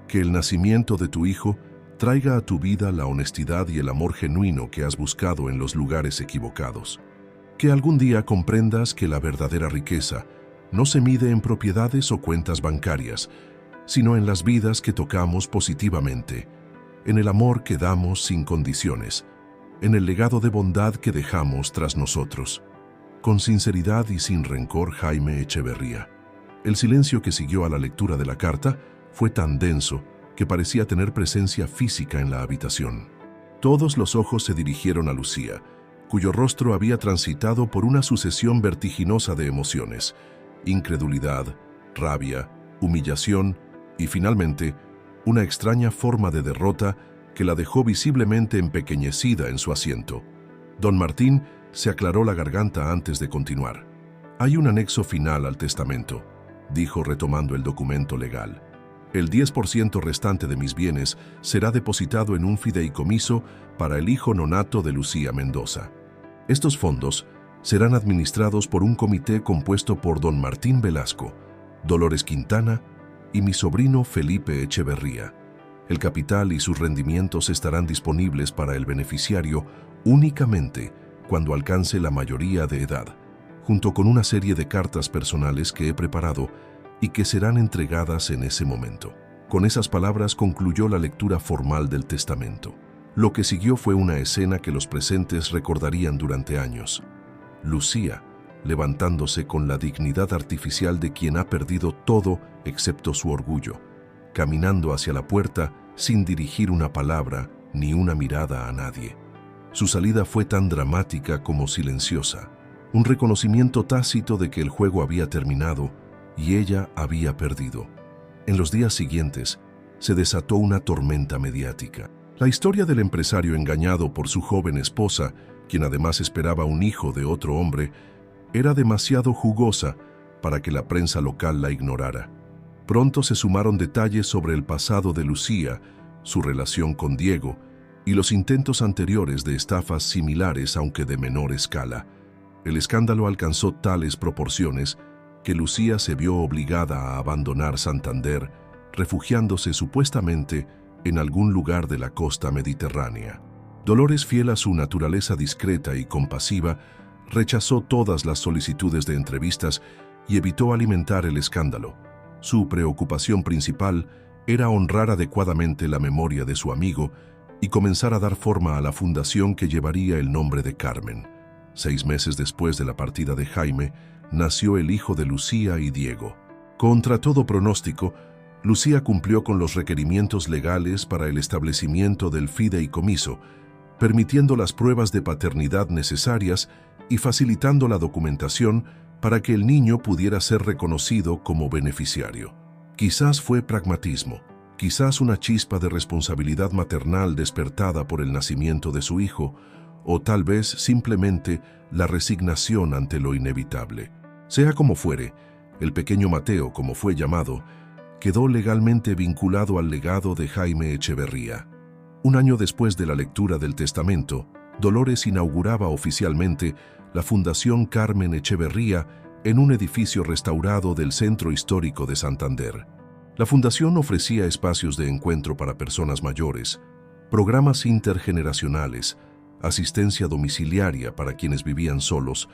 que el nacimiento de tu hijo traiga a tu vida la honestidad y el amor genuino que has buscado en los lugares equivocados. Que algún día comprendas que la verdadera riqueza no se mide en propiedades o cuentas bancarias, sino en las vidas que tocamos positivamente, en el amor que damos sin condiciones, en el legado de bondad que dejamos tras nosotros. Con sinceridad y sin rencor, Jaime Echeverría. El silencio que siguió a la lectura de la carta fue tan denso que parecía tener presencia física en la habitación. Todos los ojos se dirigieron a Lucía, cuyo rostro había transitado por una sucesión vertiginosa de emociones: incredulidad, rabia, humillación y, finalmente, una extraña forma de derrota que la dejó visiblemente empequeñecida en su asiento. Don Martín se aclaró la garganta antes de continuar. «Hay un anexo final al testamento», dijo retomando el documento legal. «El 10% restante de mis bienes será depositado en un fideicomiso para el hijo nonato de Lucía Mendoza. Estos fondos serán administrados por un comité compuesto por don Martín Velasco, Dolores Quintana y mi sobrino Felipe Echeverría. El capital y sus rendimientos estarán disponibles para el beneficiario únicamente cuando alcance la mayoría de edad, junto con una serie de cartas personales que he preparado y que serán entregadas en ese momento». Con esas palabras concluyó la lectura formal del testamento. Lo que siguió fue una escena que los presentes recordarían durante años. Lucía, levantándose con la dignidad artificial de quien ha perdido todo excepto su orgullo, caminando hacia la puerta sin dirigir una palabra ni una mirada a nadie. Su salida fue tan dramática como silenciosa, un reconocimiento tácito de que el juego había terminado y ella había perdido. En los días siguientes, se desató una tormenta mediática. La historia del empresario engañado por su joven esposa, quien además esperaba un hijo de otro hombre, era demasiado jugosa para que la prensa local la ignorara. Pronto se sumaron detalles sobre el pasado de Lucía, su relación con Diego y los intentos anteriores de estafas similares aunque de menor escala. El escándalo alcanzó tales proporciones que Lucía se vio obligada a abandonar Santander, refugiándose supuestamente en algún lugar de la costa mediterránea. Dolores, fiel a su naturaleza discreta y compasiva, rechazó todas las solicitudes de entrevistas y evitó alimentar el escándalo. Su preocupación principal era honrar adecuadamente la memoria de su amigo y comenzar a dar forma a la fundación que llevaría el nombre de Carmen. 6 meses después de la partida de Jaime, nació el hijo de Lucía y Diego. Contra todo pronóstico, Lucía cumplió con los requerimientos legales para el establecimiento del fideicomiso, permitiendo las pruebas de paternidad necesarias y facilitando la documentación para que el niño pudiera ser reconocido como beneficiario. Quizás fue pragmatismo, quizás una chispa de responsabilidad maternal despertada por el nacimiento de su hijo, o tal vez simplemente la resignación ante lo inevitable. Sea como fuere, el pequeño Mateo, como fue llamado, quedó legalmente vinculado al legado de Jaime Echeverría. Un año después de la lectura del testamento, Dolores inauguraba oficialmente la Fundación Carmen Echeverría en un edificio restaurado del Centro Histórico de Santander. La fundación ofrecía espacios de encuentro para personas mayores, programas intergeneracionales, asistencia domiciliaria para quienes vivían solos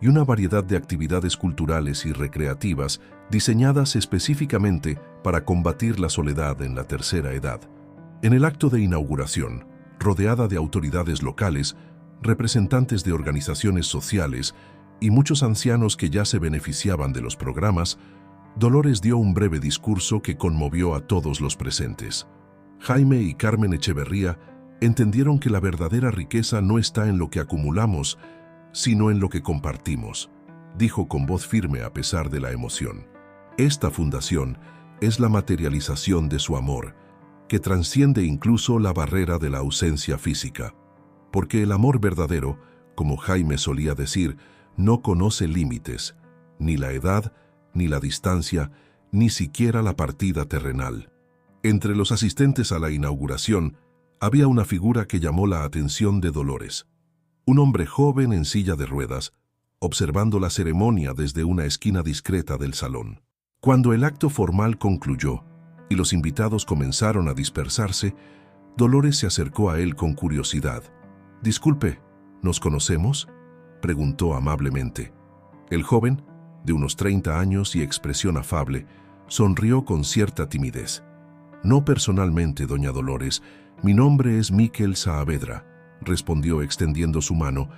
y una variedad de actividades culturales y recreativas diseñadas específicamente para combatir la soledad en la tercera edad. En el acto de inauguración, rodeada de autoridades locales, representantes de organizaciones sociales y muchos ancianos que ya se beneficiaban de los programas, Dolores dio un breve discurso que conmovió a todos los presentes. Jaime y Carmen Echeverría entendieron que la verdadera riqueza no está en lo que acumulamos, sino en lo que compartimos, dijo con voz firme a pesar de la emoción. Esta fundación es la materialización de su amor, que trasciende incluso la barrera de la ausencia física. Porque el amor verdadero, como Jaime solía decir, no conoce límites, ni la edad, ni la distancia, ni siquiera la partida terrenal. Entre los asistentes a la inauguración, había una figura que llamó la atención de Dolores. Un hombre joven en silla de ruedas, observando la ceremonia desde una esquina discreta del salón. Cuando el acto formal concluyó y los invitados comenzaron a dispersarse, Dolores se acercó a él con curiosidad. «Disculpe, ¿nos conocemos?», preguntó amablemente. El joven, de unos 30 años y expresión afable, sonrió con cierta timidez. «No personalmente, doña Dolores, mi nombre es Miquel Saavedra», respondió extendiendo su mano.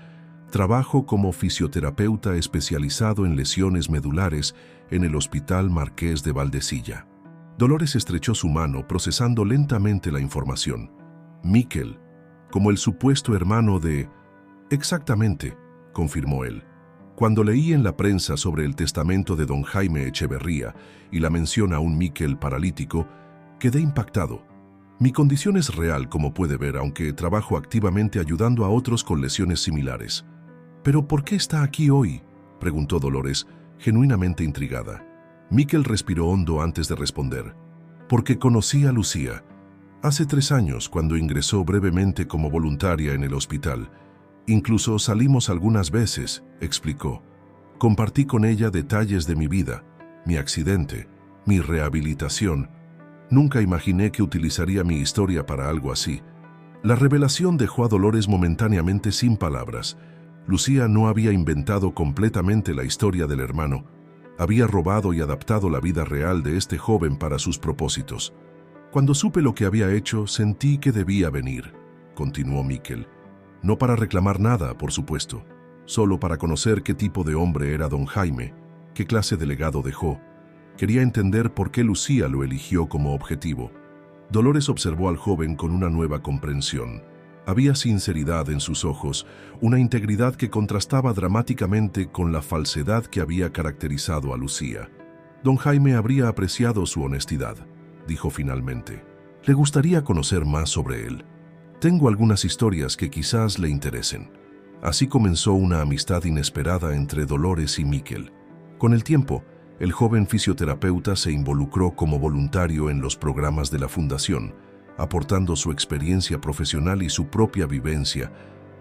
«Trabajo como fisioterapeuta especializado en lesiones medulares en el Hospital Marqués de Valdecilla». Dolores estrechó su mano, procesando lentamente la información. «Miquel, como el supuesto hermano de...». «Exactamente», confirmó él. Cuando leí en la prensa sobre el testamento de don Jaime Echeverría y la mención a un Miquel paralítico, quedé impactado. Mi condición es real, como puede ver, aunque trabajo activamente ayudando a otros con lesiones similares. «¿Pero por qué está aquí hoy?», preguntó Dolores, genuinamente intrigada. Miquel respiró hondo antes de responder. «Porque conocí a Lucía. Hace 3 años, cuando ingresó brevemente como voluntaria en el hospital. Incluso salimos algunas veces», explicó. «Compartí con ella detalles de mi vida, mi accidente, mi rehabilitación. Nunca imaginé que utilizaría mi historia para algo así». La revelación dejó a Dolores momentáneamente sin palabras. Lucía no había inventado completamente la historia del hermano. Había robado y adaptado la vida real de este joven para sus propósitos. «Cuando supe lo que había hecho, sentí que debía venir», continuó Miquel. «No para reclamar nada, por supuesto, solo para conocer qué tipo de hombre era don Jaime, qué clase de legado dejó. Quería entender por qué Lucía lo eligió como objetivo». Dolores observó al joven con una nueva comprensión. Había sinceridad en sus ojos, una integridad que contrastaba dramáticamente con la falsedad que había caracterizado a Lucía. «Don Jaime habría apreciado su honestidad», dijo finalmente. Le gustaría conocer más sobre él. Tengo algunas historias que quizás le interesen. Así comenzó una amistad inesperada entre Dolores y Miquel. Con el tiempo, el joven fisioterapeuta se involucró como voluntario en los programas de la Fundación, aportando su experiencia profesional y su propia vivencia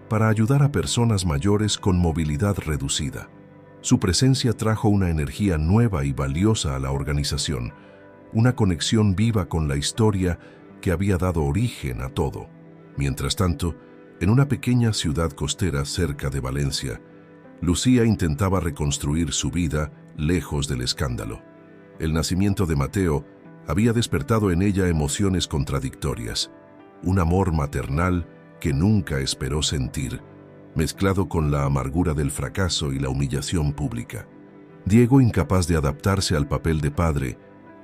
para ayudar a personas mayores con movilidad reducida. Su presencia trajo una energía nueva y valiosa a la organización, una conexión viva con la historia que había dado origen a todo. Mientras tanto, en una pequeña ciudad costera cerca de Valencia, Lucía intentaba reconstruir su vida lejos del escándalo. El nacimiento de Mateo había despertado en ella emociones contradictorias, un amor maternal que nunca esperó sentir, mezclado con la amargura del fracaso y la humillación pública. Diego, incapaz de adaptarse al papel de padre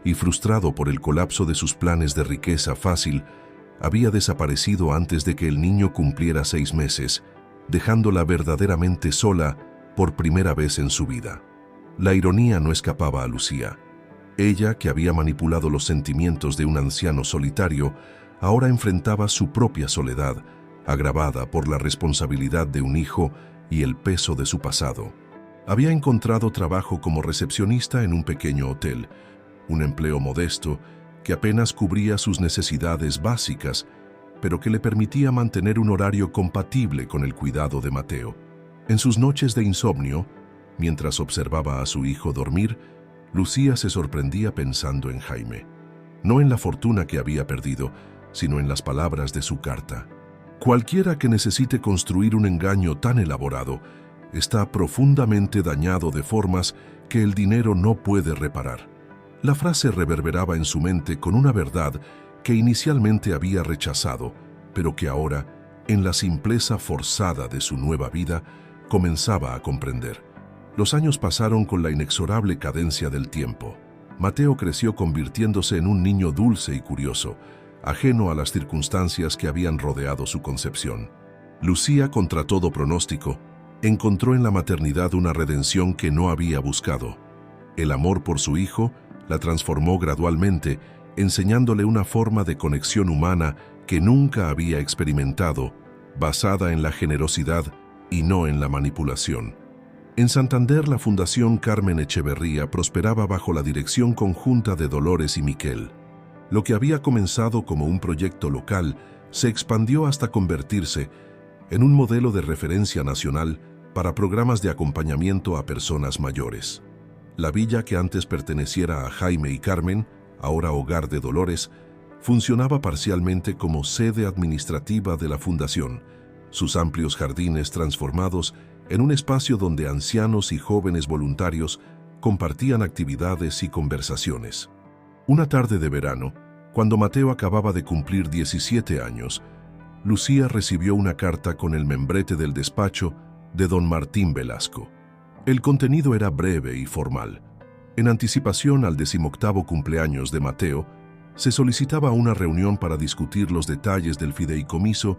y frustrado por el colapso de sus planes de riqueza fácil, había desaparecido antes de que el niño cumpliera 6 meses, dejándola verdaderamente sola por primera vez en su vida. La ironía no escapaba a Lucía. Ella, que había manipulado los sentimientos de un anciano solitario, ahora enfrentaba su propia soledad, agravada por la responsabilidad de un hijo y el peso de su pasado. Había encontrado trabajo como recepcionista en un pequeño hotel, un empleo modesto que apenas cubría sus necesidades básicas, pero que le permitía mantener un horario compatible con el cuidado de Mateo. En sus noches de insomnio, mientras observaba a su hijo dormir, Lucía se sorprendía pensando en Jaime. No en la fortuna que había perdido, sino en las palabras de su carta. Cualquiera que necesite construir un engaño tan elaborado está profundamente dañado de formas que el dinero no puede reparar. La frase reverberaba en su mente con una verdad que inicialmente había rechazado, pero que ahora, en la simpleza forzada de su nueva vida, comenzaba a comprender. Los años pasaron con la inexorable cadencia del tiempo. Mateo creció convirtiéndose en un niño dulce y curioso, ajeno a las circunstancias que habían rodeado su concepción. Lucía, contra todo pronóstico, encontró en la maternidad una redención que no había buscado. El amor por su hijo la transformó gradualmente, enseñándole una forma de conexión humana que nunca había experimentado, basada en la generosidad y no en la manipulación. En Santander, la Fundación Carmen Echeverría prosperaba bajo la dirección conjunta de Dolores y Miquel. Lo que había comenzado como un proyecto local se expandió hasta convertirse en un modelo de referencia nacional para programas de acompañamiento a personas mayores. La villa, que antes perteneciera a Jaime y Carmen, ahora hogar de Dolores, funcionaba parcialmente como sede administrativa de la Fundación, sus amplios jardines transformados en un espacio donde ancianos y jóvenes voluntarios compartían actividades y conversaciones. Una tarde de verano, cuando Mateo acababa de cumplir 17 años, Lucía recibió una carta con el membrete del despacho de don Martín Velasco. El contenido era breve y formal. En anticipación al 18º cumpleaños de Mateo, se solicitaba una reunión para discutir los detalles del fideicomiso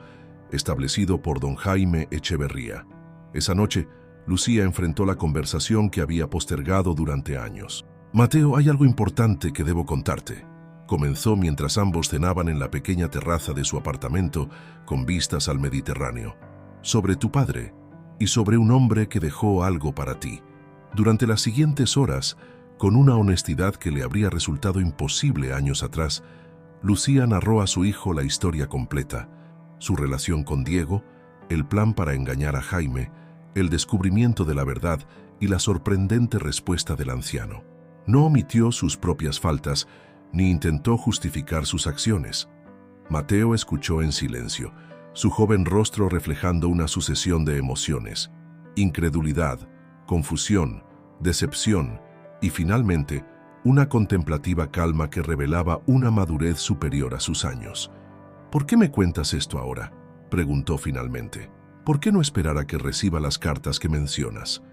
establecido por don Jaime Echeverría. Esa noche, Lucía enfrentó la conversación que había postergado durante años. «Mateo, hay algo importante que debo contarte», comenzó mientras ambos cenaban en la pequeña terraza de su apartamento con vistas al Mediterráneo. «Sobre tu padre y sobre un hombre que dejó algo para ti». Durante las siguientes horas, con una honestidad que le habría resultado imposible años atrás, Lucía narró a su hijo la historia completa, su relación con Diego, el plan para engañar a Jaime, el descubrimiento de la verdad y la sorprendente respuesta del anciano. No omitió sus propias faltas, ni intentó justificar sus acciones. Mateo escuchó en silencio, su joven rostro reflejando una sucesión de emociones: incredulidad, confusión, decepción y finalmente una contemplativa calma que revelaba una madurez superior a sus años. «¿Por qué me cuentas esto ahora?», preguntó finalmente. «¿Por qué no esperar a que reciba las cartas que mencionas?».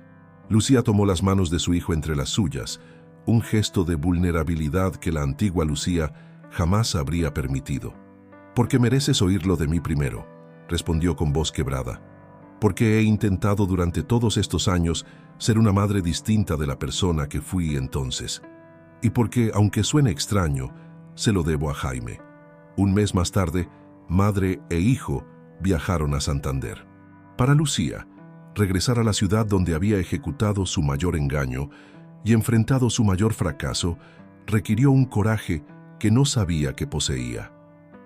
Lucía tomó las manos de su hijo entre las suyas, un gesto de vulnerabilidad que la antigua Lucía jamás habría permitido. «Porque mereces oírlo de mí primero», respondió con voz quebrada. «Porque he intentado durante todos estos años ser una madre distinta de la persona que fui entonces. Y porque, aunque suene extraño, se lo debo a Jaime. Un mes más tarde, madre e hijo viajaron a Santander. Para Lucía, regresar a la ciudad donde había ejecutado su mayor engaño y enfrentado su mayor fracaso requirió un coraje que no sabía que poseía.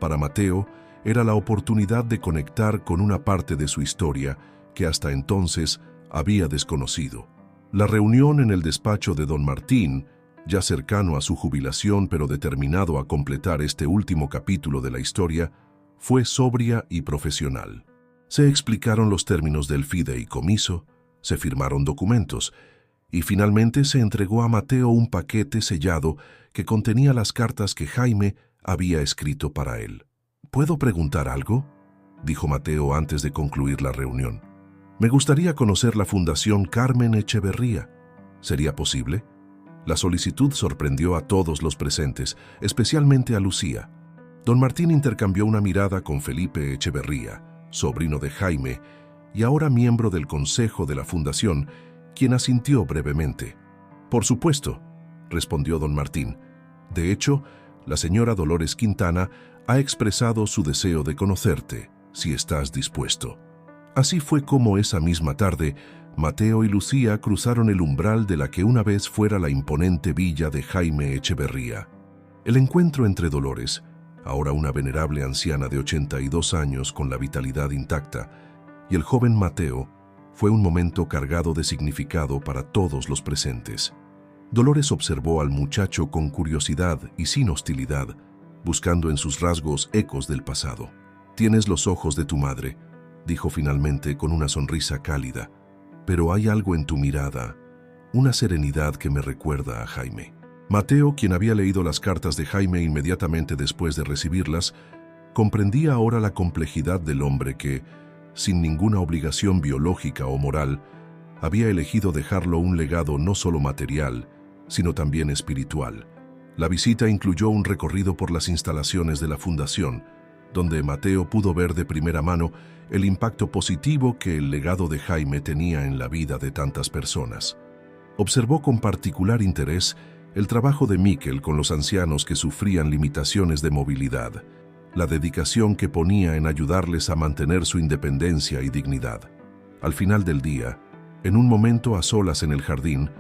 Para Mateo, era la oportunidad de conectar con una parte de su historia que hasta entonces había desconocido. La reunión en el despacho de don Martín, ya cercano a su jubilación pero determinado a completar este último capítulo de la historia, fue sobria y profesional. Se explicaron los términos del fideicomiso, se firmaron documentos y finalmente se entregó a Mateo un paquete sellado que contenía las cartas que Jaime había escrito para él. ¿Puedo preguntar algo?, dijo Mateo antes de concluir la reunión. Me gustaría conocer la Fundación Carmen Echeverría. ¿Sería posible? La solicitud sorprendió a todos los presentes, especialmente a Lucía. Don Martín intercambió una mirada con Felipe Echeverría, sobrino de Jaime, y ahora miembro del consejo de la fundación, quien asintió brevemente. Por supuesto, respondió don Martín. De hecho, la señora Dolores Quintana ha expresado su deseo de conocerte, si estás dispuesto. Así fue como esa misma tarde, Mateo y Lucía cruzaron el umbral de la que una vez fuera la imponente villa de Jaime Echeverría. El encuentro entre Dolores, ahora una venerable anciana de 82 años con la vitalidad intacta, y el joven Mateo, fue un momento cargado de significado para todos los presentes. Dolores observó al muchacho con curiosidad y sin hostilidad, buscando en sus rasgos ecos del pasado. «Tienes los ojos de tu madre», dijo finalmente con una sonrisa cálida, «pero hay algo en tu mirada, una serenidad que me recuerda a Jaime». Mateo, quien había leído las cartas de Jaime inmediatamente después de recibirlas, comprendía ahora la complejidad del hombre que, sin ninguna obligación biológica o moral, había elegido dejarlo un legado no solo material, sino también espiritual. La visita incluyó un recorrido por las instalaciones de la fundación, donde Mateo pudo ver de primera mano el impacto positivo que el legado de Jaime tenía en la vida de tantas personas. Observó con particular interés el trabajo de Miquel con los ancianos que sufrían limitaciones de movilidad, la dedicación que ponía en ayudarles a mantener su independencia y dignidad. Al final del día, en un momento a solas en el jardín,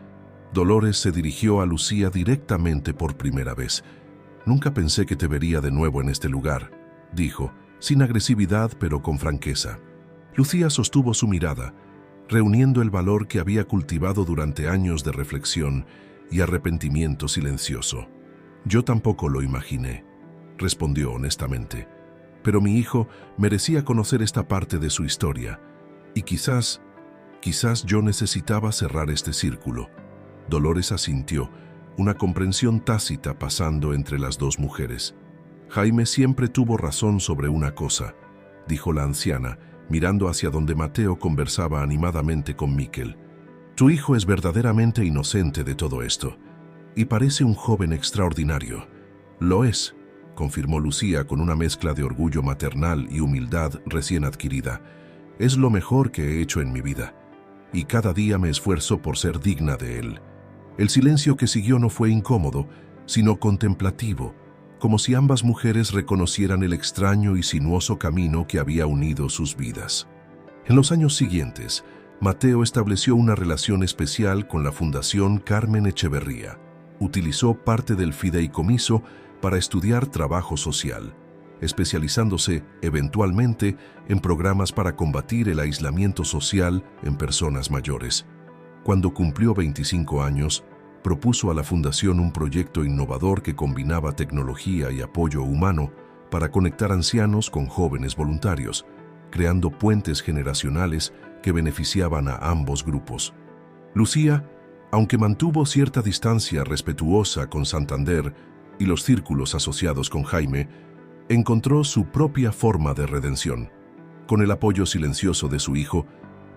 Dolores se dirigió a Lucía directamente por primera vez. «Nunca pensé que te vería de nuevo en este lugar», dijo, sin agresividad pero con franqueza. Lucía sostuvo su mirada, reuniendo el valor que había cultivado durante años de reflexión y arrepentimiento silencioso. «Yo tampoco lo imaginé», respondió honestamente, «pero mi hijo merecía conocer esta parte de su historia, y quizás yo necesitaba cerrar este círculo». Dolores asintió, una comprensión tácita pasando entre las dos mujeres. «Jaime siempre tuvo razón sobre una cosa», dijo la anciana, mirando hacia donde Mateo conversaba animadamente con Miquel. «Tu hijo es verdaderamente inocente de todo esto, y parece un joven extraordinario». «Lo es», confirmó Lucía con una mezcla de orgullo maternal y humildad recién adquirida. «Es lo mejor que he hecho en mi vida, y cada día me esfuerzo por ser digna de él». El silencio que siguió no fue incómodo, sino contemplativo, como si ambas mujeres reconocieran el extraño y sinuoso camino que había unido sus vidas. En los años siguientes, Mateo estableció una relación especial con la Fundación Carmen Echeverría. Utilizó parte del fideicomiso para estudiar trabajo social, especializándose eventualmente en programas para combatir el aislamiento social en personas mayores. Cuando cumplió 25 años, propuso a la Fundación un proyecto innovador que combinaba tecnología y apoyo humano para conectar ancianos con jóvenes voluntarios, creando puentes generacionales que beneficiaban a ambos grupos. Lucía, aunque mantuvo cierta distancia respetuosa con Santander y los círculos asociados con Jaime, encontró su propia forma de redención. Con el apoyo silencioso de su hijo,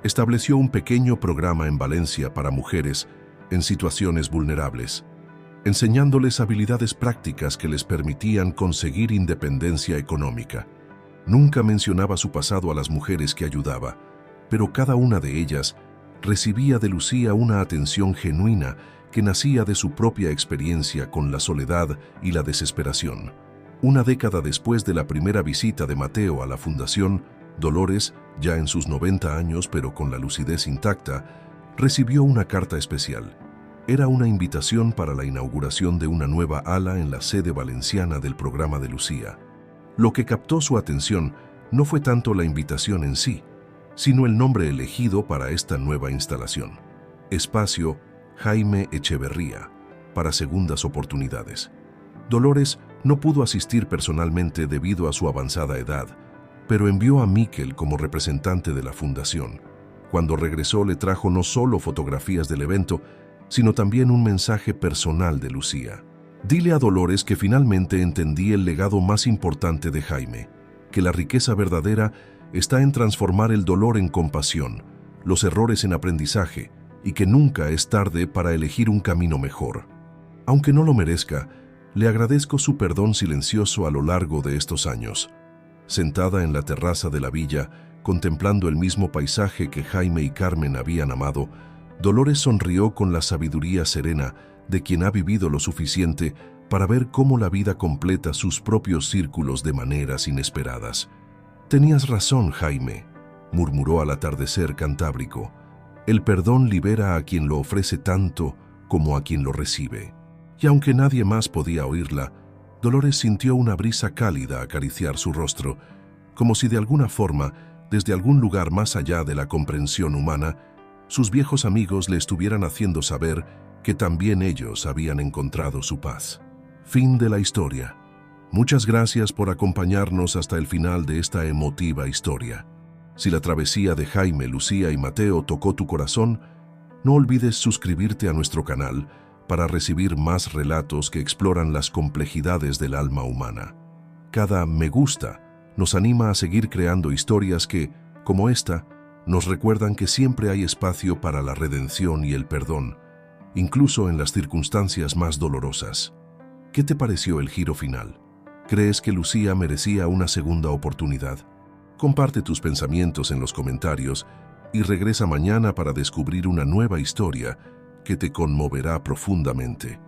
estableció un pequeño programa en Valencia para mujeres en situaciones vulnerables, enseñándoles habilidades prácticas que les permitían conseguir independencia económica. Nunca mencionaba su pasado a las mujeres que ayudaba, pero cada una de ellas recibía de Lucía una atención genuina que nacía de su propia experiencia con la soledad y la desesperación. Una década después de la primera visita de Mateo a la fundación, Dolores, ya en sus 90 años pero con la lucidez intacta, recibió una carta especial. Era una invitación para la inauguración de una nueva ala en la sede valenciana del programa de Lucía. Lo que captó su atención no fue tanto la invitación en sí, sino el nombre elegido para esta nueva instalación. Espacio Jaime Echeverría, para segundas oportunidades. Dolores no pudo asistir personalmente debido a su avanzada edad, pero envió a Miquel como representante de la fundación. Cuando regresó le trajo no solo fotografías del evento, sino también un mensaje personal de Lucía. Dile a Dolores que finalmente entendí el legado más importante de Jaime, que la riqueza verdadera está en transformar el dolor en compasión, los errores en aprendizaje, y que nunca es tarde para elegir un camino mejor. Aunque no lo merezca, le agradezco su perdón silencioso a lo largo de estos años. Sentada en la terraza de la villa, contemplando el mismo paisaje que Jaime y Carmen habían amado, Dolores sonrió con la sabiduría serena de quien ha vivido lo suficiente para ver cómo la vida completa sus propios círculos de maneras inesperadas. «Tenías razón, Jaime», murmuró al atardecer cantábrico. «El perdón libera a quien lo ofrece tanto como a quien lo recibe». Y aunque nadie más podía oírla, Dolores sintió una brisa cálida acariciar su rostro, como si de alguna forma, desde algún lugar más allá de la comprensión humana, sus viejos amigos le estuvieran haciendo saber que también ellos habían encontrado su paz. Fin de la historia. Muchas gracias por acompañarnos hasta el final de esta emotiva historia. Si la travesía de Jaime, Lucía y Mateo tocó tu corazón, no olvides suscribirte a nuestro canal para recibir más relatos que exploran las complejidades del alma humana. Cada me gusta nos anima a seguir creando historias que, como esta, nos recuerdan que siempre hay espacio para la redención y el perdón, incluso en las circunstancias más dolorosas. ¿Qué te pareció el giro final? ¿Crees que Lucía merecía una segunda oportunidad? Comparte tus pensamientos en los comentarios y regresa mañana para descubrir una nueva historia que te conmoverá profundamente.